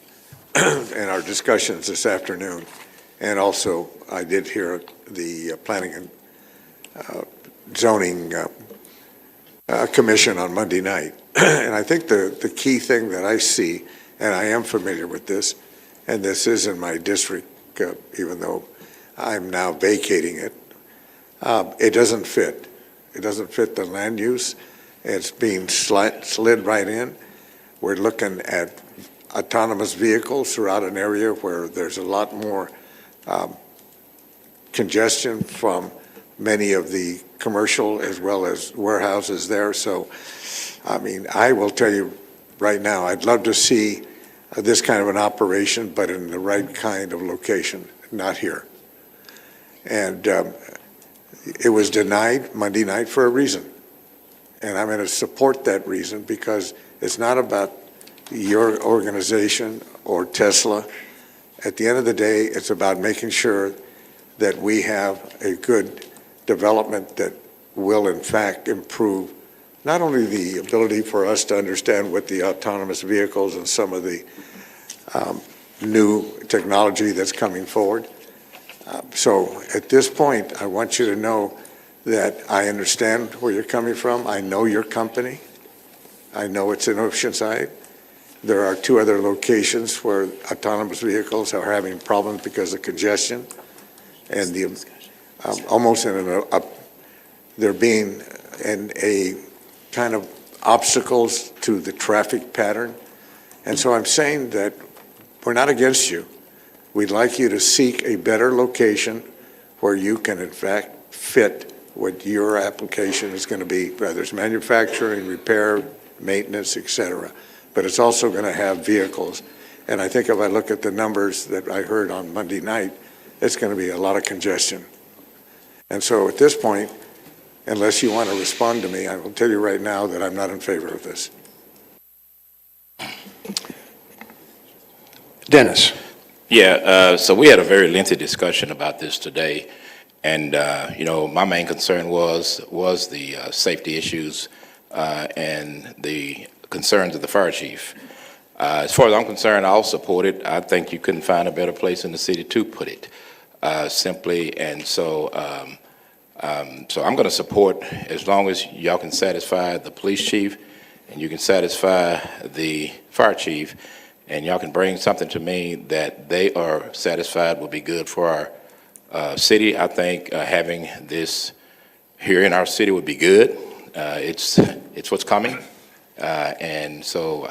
in our discussions this afternoon, and also I did hear the Planning and Zoning Commission on Monday night, and I think the key thing that I see, and I am familiar with this, and this is in my district, even though I'm now vacating it, it doesn't fit. It doesn't fit the land use. It's being slid right in. We're looking at autonomous vehicles throughout an area where there's a lot more congestion from many of the commercial as well as warehouses there. So, I mean, I will tell you right now, I'd love to see this kind of an operation, but in the right kind of location, not here. And it was denied Monday night for a reason. And I'm going to support that reason because it's not about your organization or Tesla. At the end of the day, it's about making sure that we have a good development that will in fact improve not only the ability for us to understand what the autonomous vehicles and some of the new technology that's coming forward. So at this point, I want you to know that I understand where you're coming from. I know your company. I know it's in Oceanside. There are two other locations where autonomous vehicles are having problems because of congestion and the almost in they're being in a kind of obstacles to the traffic pattern. And so I'm saying that we're not against you. We'd like you to seek a better location where you can in fact fit what your application is going to be, whether it's manufacturing, repair, maintenance, et cetera. But it's also going to have vehicles. And I think if I look at the numbers that I heard on Monday night, it's going to be a lot of congestion. And so at this point, unless you want to respond to me, I will tell you right now that I'm not in favor of this. Dennis. Yeah, so we had a very lengthy discussion about this today. And, you know, my main concern was the safety issues and the concerns of the fire chief. As far as I'm concerned, I'll support it. I think you couldn't find a better place in the city to put it, simply. And so, so I'm going to support as long as y'all can satisfy the police chief and you can satisfy the fire chief, and y'all can bring something to me that they are satisfied will be good for our city. I think having this here in our city would be good. It's what's coming. And so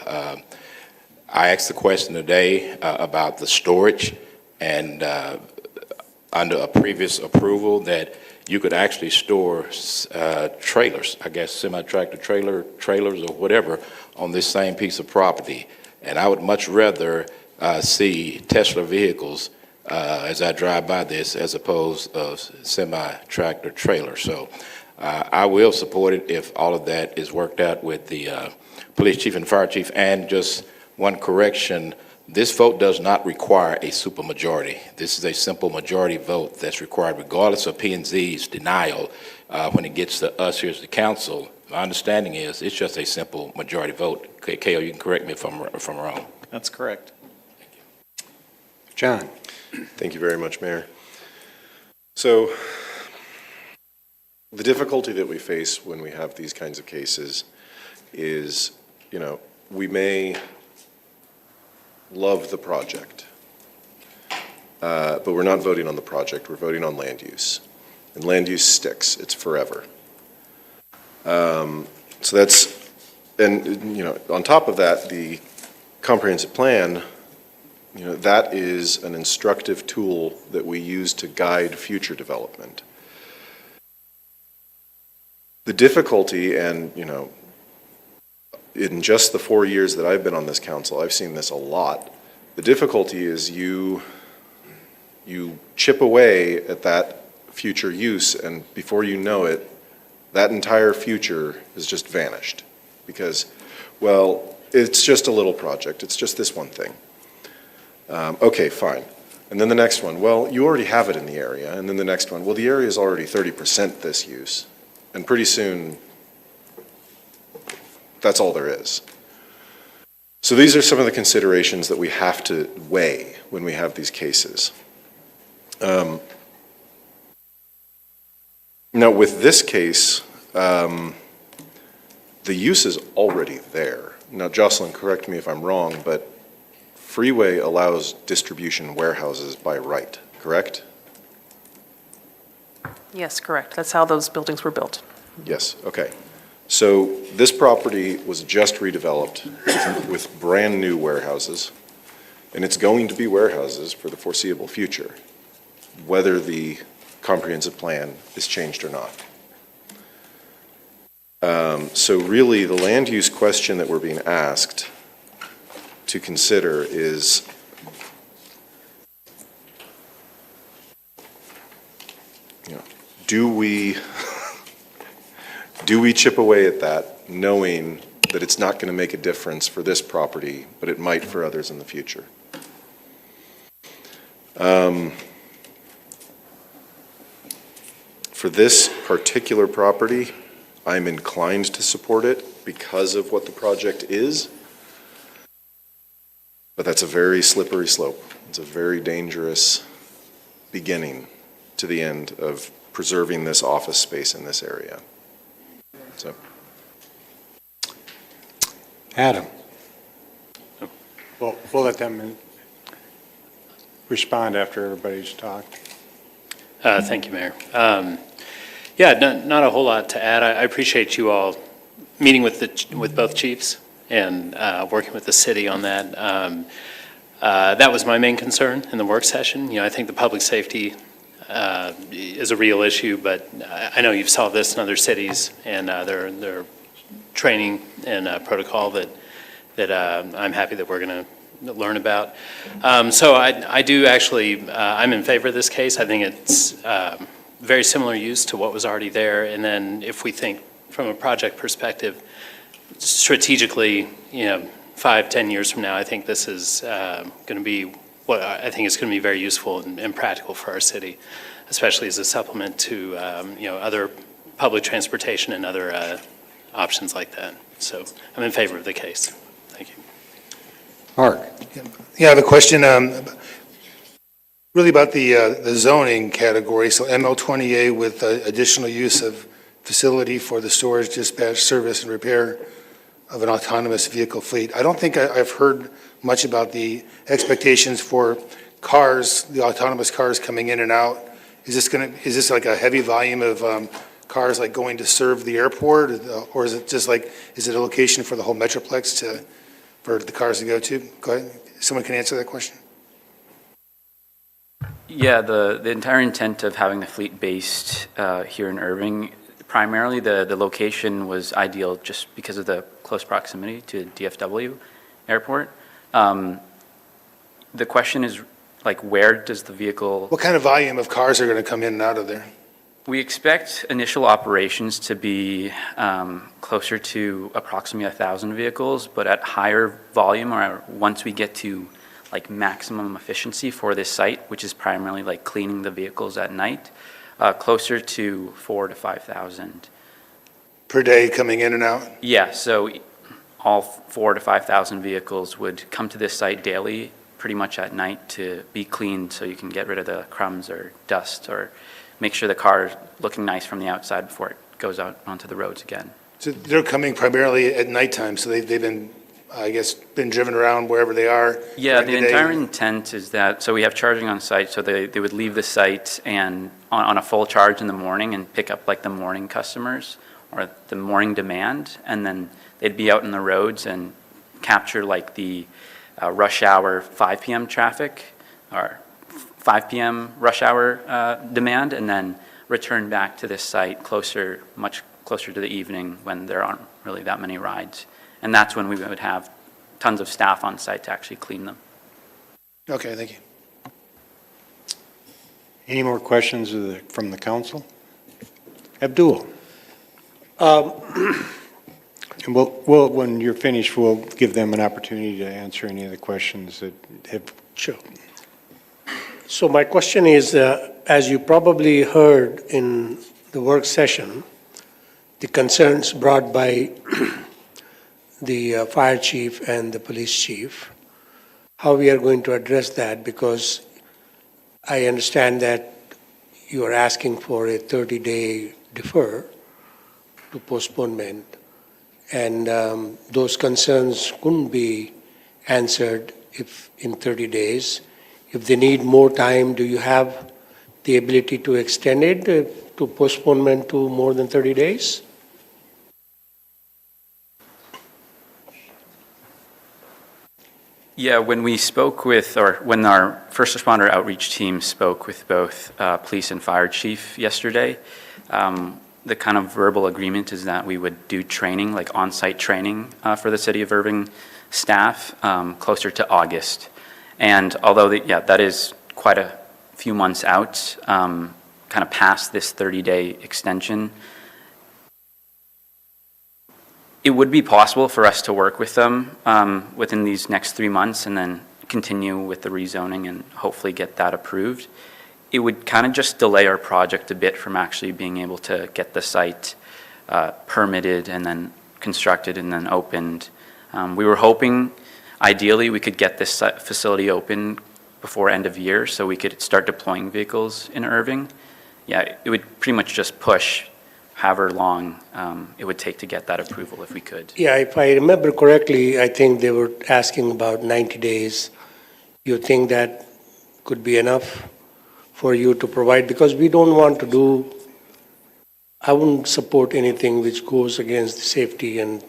I asked the question today about the storage, and under a previous approval that you could actually store trailers, I guess semi-tractor trailers or whatever, on this same piece of property. And I would much rather see Tesla vehicles as I drive by this as opposed to semi-tractor trailer. So I will support it if all of that is worked out with the police chief and fire chief. And just one correction, this vote does not require a supermajority. This is a simple majority vote that's required regardless of P&Z's denial when it gets to us here as the council. My understanding is it's just a simple majority vote. Kale, you can correct me if I'm wrong. That's correct. Thank you. John. Thank you very much, Mayor. So the difficulty that we face when we have these kinds of cases is, you know, we may love the project, but we're not voting on the project, we're voting on land use. And land use sticks, it's forever. So that's, and, you know, on top of that, the comprehensive plan, you know, that is an instructive tool that we use to guide future development. The difficulty, and, you know, in just the 4 years that I've been on this council, I've seen this a lot. The difficulty is you chip away at that future use, and before you know it, that entire future has just vanished. Because, well, it's just a little project, it's just this one thing. Okay, fine. And then the next one, well, you already have it in the area. And then the next one, well, the area is already 30% this use. And pretty soon, that's all there is. So these are some of the considerations that we have to weigh when we have these cases. Now, with this case, the use is already there. Now, Jocelyn, correct me if I'm wrong, but freeway allows distribution warehouses by right, correct? Yes, correct. That's how those buildings were built. Yes, okay. So this property was just redeveloped with brand-new warehouses, and it's going to be warehouses for the foreseeable future, whether the comprehensive plan is changed or not. So really, the land use question that we're being asked to consider is, you know, do we chip away at that, knowing that it's not going to make a difference for this property, but it might for others in the future? For this particular property, I'm inclined to support it because of what the project is, but that's a very slippery slope. It's a very dangerous beginning to the end of preserving this office space in this area. So, Adam. Well, we'll let them respond after everybody's talked. Thank you, Mayor. Yeah, not a whole lot to add. I appreciate you all meeting with both chiefs and working with the city on that. That was my main concern in the work session. You know, I think the public safety is a real issue, but I know you've solved this in other cities, and their training and protocol that I'm happy that we're going to learn about. So I do actually, I'm in favor of this case. I think it's very similar use to what was already there. And then if we think from a project perspective, strategically, you know, 5-10 years from now, I think this is going to be what I think is going to be very useful and practical for our city, especially as a supplement to, you know, other public transportation and other options like that. So I'm in favor of the case. Thank you. Mark. Yeah, I have a question really about the zoning category. So ML20A with additional use of facility for the storage, dispatch, service, and repair of an autonomous vehicle fleet. I don't think I've heard much about the expectations for cars, the autonomous cars coming in and out. Is this like a heavy volume of cars like going to serve the airport, or is it just like, is it a location for the whole Metroplex for the cars to go to? Go ahead. Someone can answer that question. Yeah, the entire intent of having the fleet based here in Irving, primarily the location was ideal just because of the close proximity to DFW airport. The question is, like, where does the vehicle... What kind of volume of cars are going to come in and out of there? We expect initial operations to be closer to approximately 1,000 vehicles, but at higher volume, or once we get to like maximum efficiency for this site, which is primarily like cleaning the vehicles at night, closer to 4,000 to 5,000 per day coming in and out. Yeah, so all 4,000 to 5,000 vehicles would come to this site daily, pretty much at night, to be cleaned, so you can get rid of the crumbs or dust, or make sure the car is looking nice from the outside before it goes out onto the roads again. So they're coming primarily at nighttime, so they've been I guess, been driven around wherever they are? Yeah, during the day? entire intent is that, so we have charging on site, so they would leave the site and on a full charge in the morning and pick up like the morning customers or the morning demand, and then they'd be out in the roads and capture like the rush hour 5 p.m. traffic or 5 p.m. rush hour demand, and then return back to this site much closer to the evening when there aren't really that many rides. And that's when we would have tons of staff on site to actually clean them. Okay, thank you. Any more questions from the council? Abdul? And we'll, when you're finished, we'll give them an opportunity to answer any of the questions that have. Sure. So my question is, as you probably heard in the work session, the concerns brought by the fire chief and the police chief, how we are going to address that, because I understand that you are asking for a 30-day defer to postponement, and those concerns couldn't be answered if in 30 days. If they need more time, do you have the ability to extend it to postponement to more than 30 days? Yeah, when we spoke with, or when our first responder outreach team spoke with both police and fire chief yesterday, the kind of verbal agreement is that we would do training, like on-site training for the City of Irving staff closer to August. And although, that is quite a few months out, kind of past this 30-day extension, it would be possible for us to work with them within these next 3 months and then continue with the rezoning and hopefully get that approved. It would kind of just delay our project a bit from actually being able to get the site permitted and then constructed and then opened. We were hoping, ideally, we could get this facility open before end of year so we could start deploying vehicles in Irving. Yeah, it would pretty much just push however long it would take to get that approval if we could. Yeah, if I remember correctly, I think they were asking about 90 days. You think that could be enough for you to provide? Because we don't want to do, I wouldn't support anything which goes against the safety and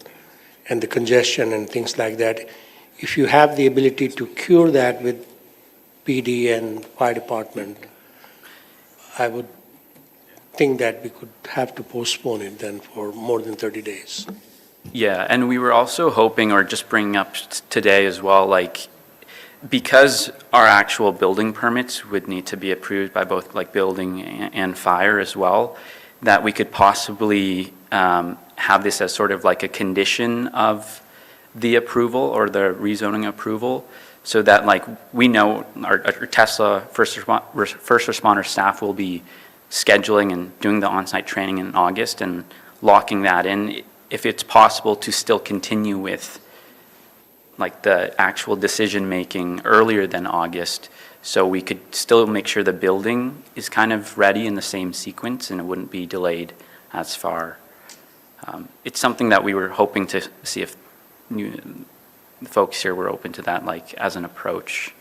the congestion and things like that. If you have the ability to cure that with PD and fire department, I would think that we could have to postpone it then for more than 30 days. Yeah, and we were also hoping, or just bringing up today as well, like, because our actual building permits would need to be approved by both like building and fire as well, that we could possibly have this as sort of like a condition of the approval or the rezoning approval, so that like we know our Tesla first responder staff will be scheduling and doing the on-site training in August and locking that in, if it's possible to still continue with like the actual decision-making earlier than August, so we could still make sure the building is kind of ready in the same sequence and it wouldn't be delayed as far. It's something that we were hoping to see if the folks here were open to that, like as an approach.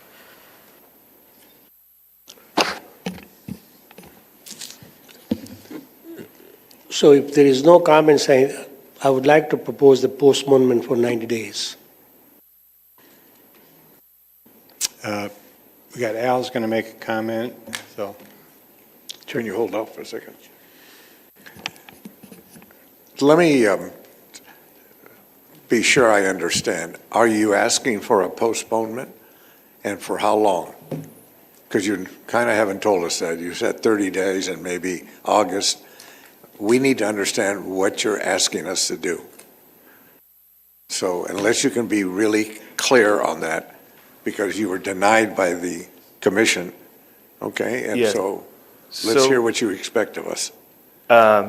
So if there is no comments, I would like to propose the postponement for 90 days. We got Al's going to make a comment, so. Can you hold off for a second? Let me be sure I understand. Are you asking for a postponement, and for how long? Because you kind of haven't told us that. You said 30 days and maybe August. We need to understand what you're asking us to do. So unless you can be really clear on that, because you were denied by the commission, okay? And Yeah. so let's hear what you expect of us.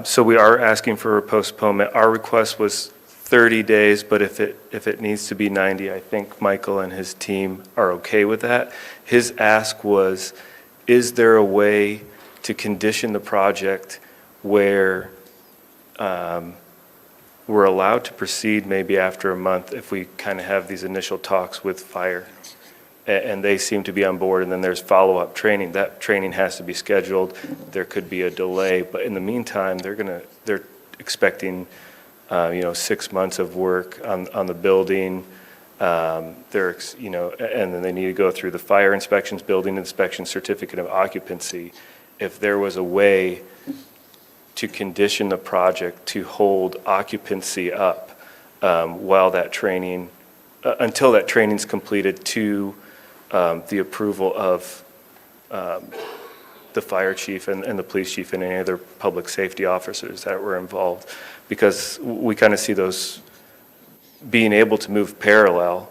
So we are asking for a postponement. Our request was 30 days, but if it needs to be 90, I think Michael and his team are okay with that. His ask was, is there a way to condition the project where we're allowed to proceed maybe after a month if we kind of have these initial talks with fire. And they seem to be on board, and then there's follow-up training. That training has to be scheduled. There could be a delay, but in the meantime, they're expecting, 6 months of work on the building. And then they need to go through the fire inspections, building inspection, certificate of occupancy. If there was a way to condition the project to hold occupancy up while that training, until that training's completed, to the approval of the fire chief and the police chief and any other public safety officers that were involved, because we kind of see those being able to move parallel,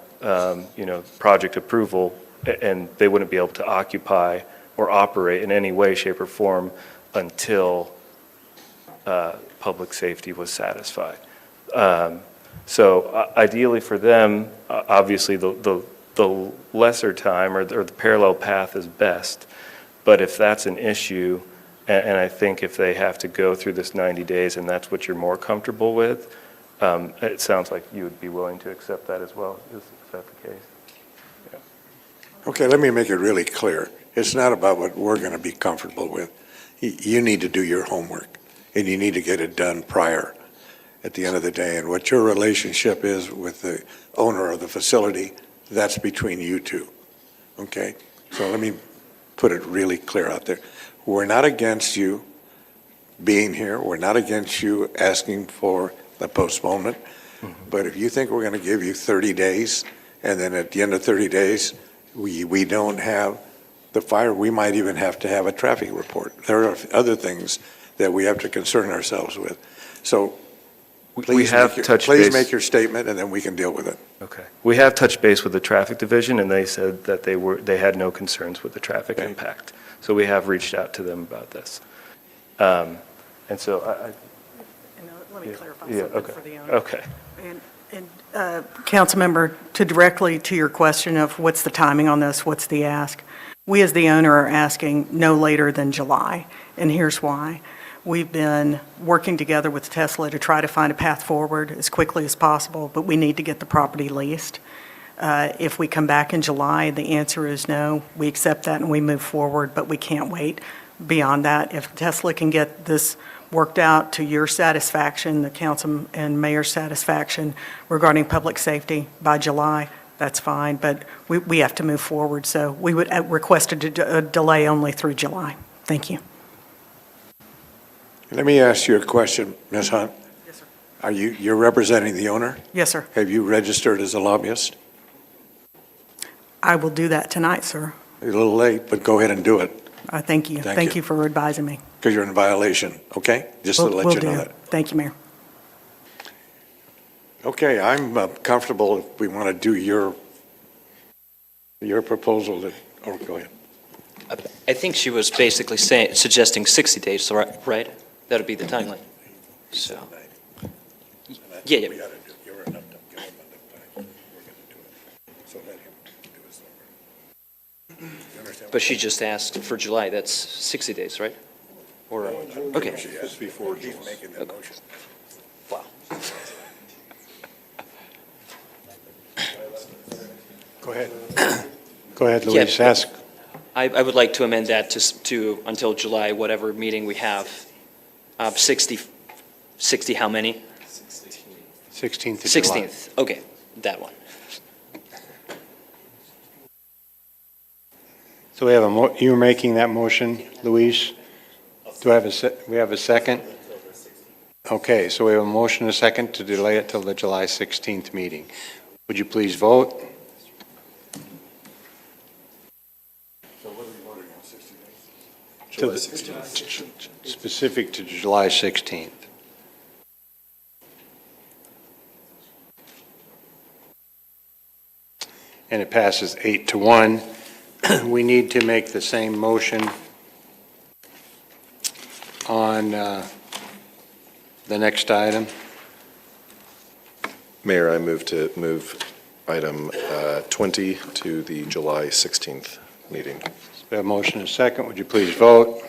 project approval, and they wouldn't be able to occupy or operate in any way, shape, or form until public safety was satisfied. So ideally for them, obviously the lesser time or the parallel path is best. But if that's an issue, and I think if they have to go through this 90 days and that's what you're more comfortable with, it sounds like you would be willing to accept that as well. Is that the case? Yeah. Okay, let me make it really clear. It's not about what we're going to be comfortable with. You need to do your homework, and you need to get it done prior at the end of the day. And what your relationship is with the owner of the facility, that's between you two, okay? So let me put it really clear out there. We're not against you being here. We're not against you asking for the postponement. But if you think we're going to give you 30 days, and then at the end of 30 days, we don't have the fire, we might even have to have a traffic report. There are other things that we have to concern ourselves with. So please make your statement, and then we can deal with it. Okay. We have touched base with the traffic division, and they said that they had no concerns with the traffic impact. So we have reached out to them about this. And so Let me clarify yeah, something okay. for the owner. Okay. Councilmember, directly to your question of what's the timing on this, what's the ask? We as the owner are asking no later than July, and here's why. We've been working together with Tesla to try to find a path forward as quickly as possible, but we need to get the property leased. If we come back in July, the answer is no. We accept that and we move forward, but we can't wait beyond that. If Tesla can get this worked out to your satisfaction, the council and mayor's satisfaction regarding public safety by July, that's fine, but we have to move forward. So we would request a delay only through July. Thank you. Let me ask you a question, Ms. Hunt. Yes, sir. You're representing the owner? Yes, sir. Have you registered as a lobbyist? I will do that tonight, sir. You're a little late, but go ahead and do it, Thank you. Thank you for advising me. because you're in violation, okay? Just to let Will you know do. that. Thank you, Mayor. Okay, I'm comfortable if we want to do your proposal that, go ahead. I think she was basically suggesting 60 days, so right? That would be the timeline. So, yeah. But she just asked for July, that's 60 days, right? Or, okay. It's before he's making the motion. Wow. Go ahead. Go ahead, Luis, ask. I would like to amend that to until July, whatever meeting we have. 60 how many? 16th of July. 16th, okay, that one. So we have you're making that motion, Luis? Do I have we have a second? Okay, so we have a motion and a second to delay it till the July 16th meeting. Would you please vote? So what are we voting on, 60 days? July 16th. Specific to July 16th. And it passes 8-1. We need to make the same motion on the next item. Mayor, I move item 20 to the July 16th meeting. We have a motion and a second. Would you please vote?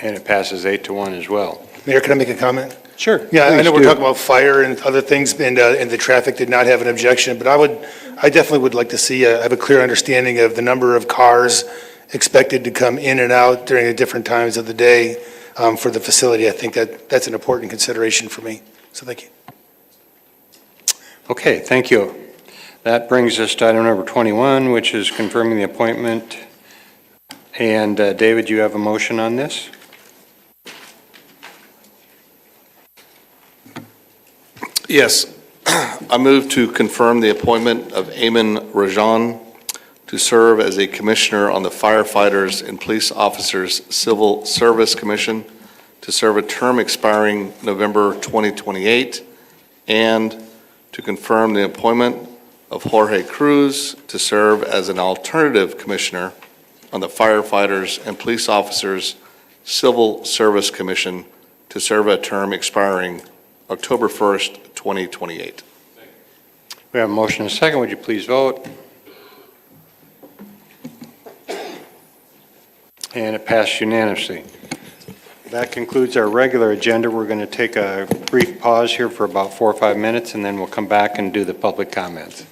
And it passes 8-1 as well. Mayor, can I make a comment? Sure. Yeah, I please know we're do. talking about fire and other things, and the traffic did not have an objection, but I definitely would like to see, have a clear understanding of the number of cars expected to come in and out during the different times of the day for the facility. I think that's an important consideration for me, so thank you. Okay, thank you. That brings us to item number 21, which is confirming the appointment. And David, you have a motion on this? Yes. I move to confirm the appointment of Eamon Rajan to serve as a commissioner on the Firefighters and Police Officers Civil Service Commission to serve a term expiring November 2028, and to confirm the appointment of Jorge Cruz to serve as an alternative commissioner on the Firefighters and Police Officers Civil Service Commission to serve a term expiring October 1st, 2028. We have a motion and a second. Would you please vote? And it passed unanimously. That concludes our regular agenda. We're going to take a brief pause here for about 4 or 5 minutes, and then we'll come back and do the public comments.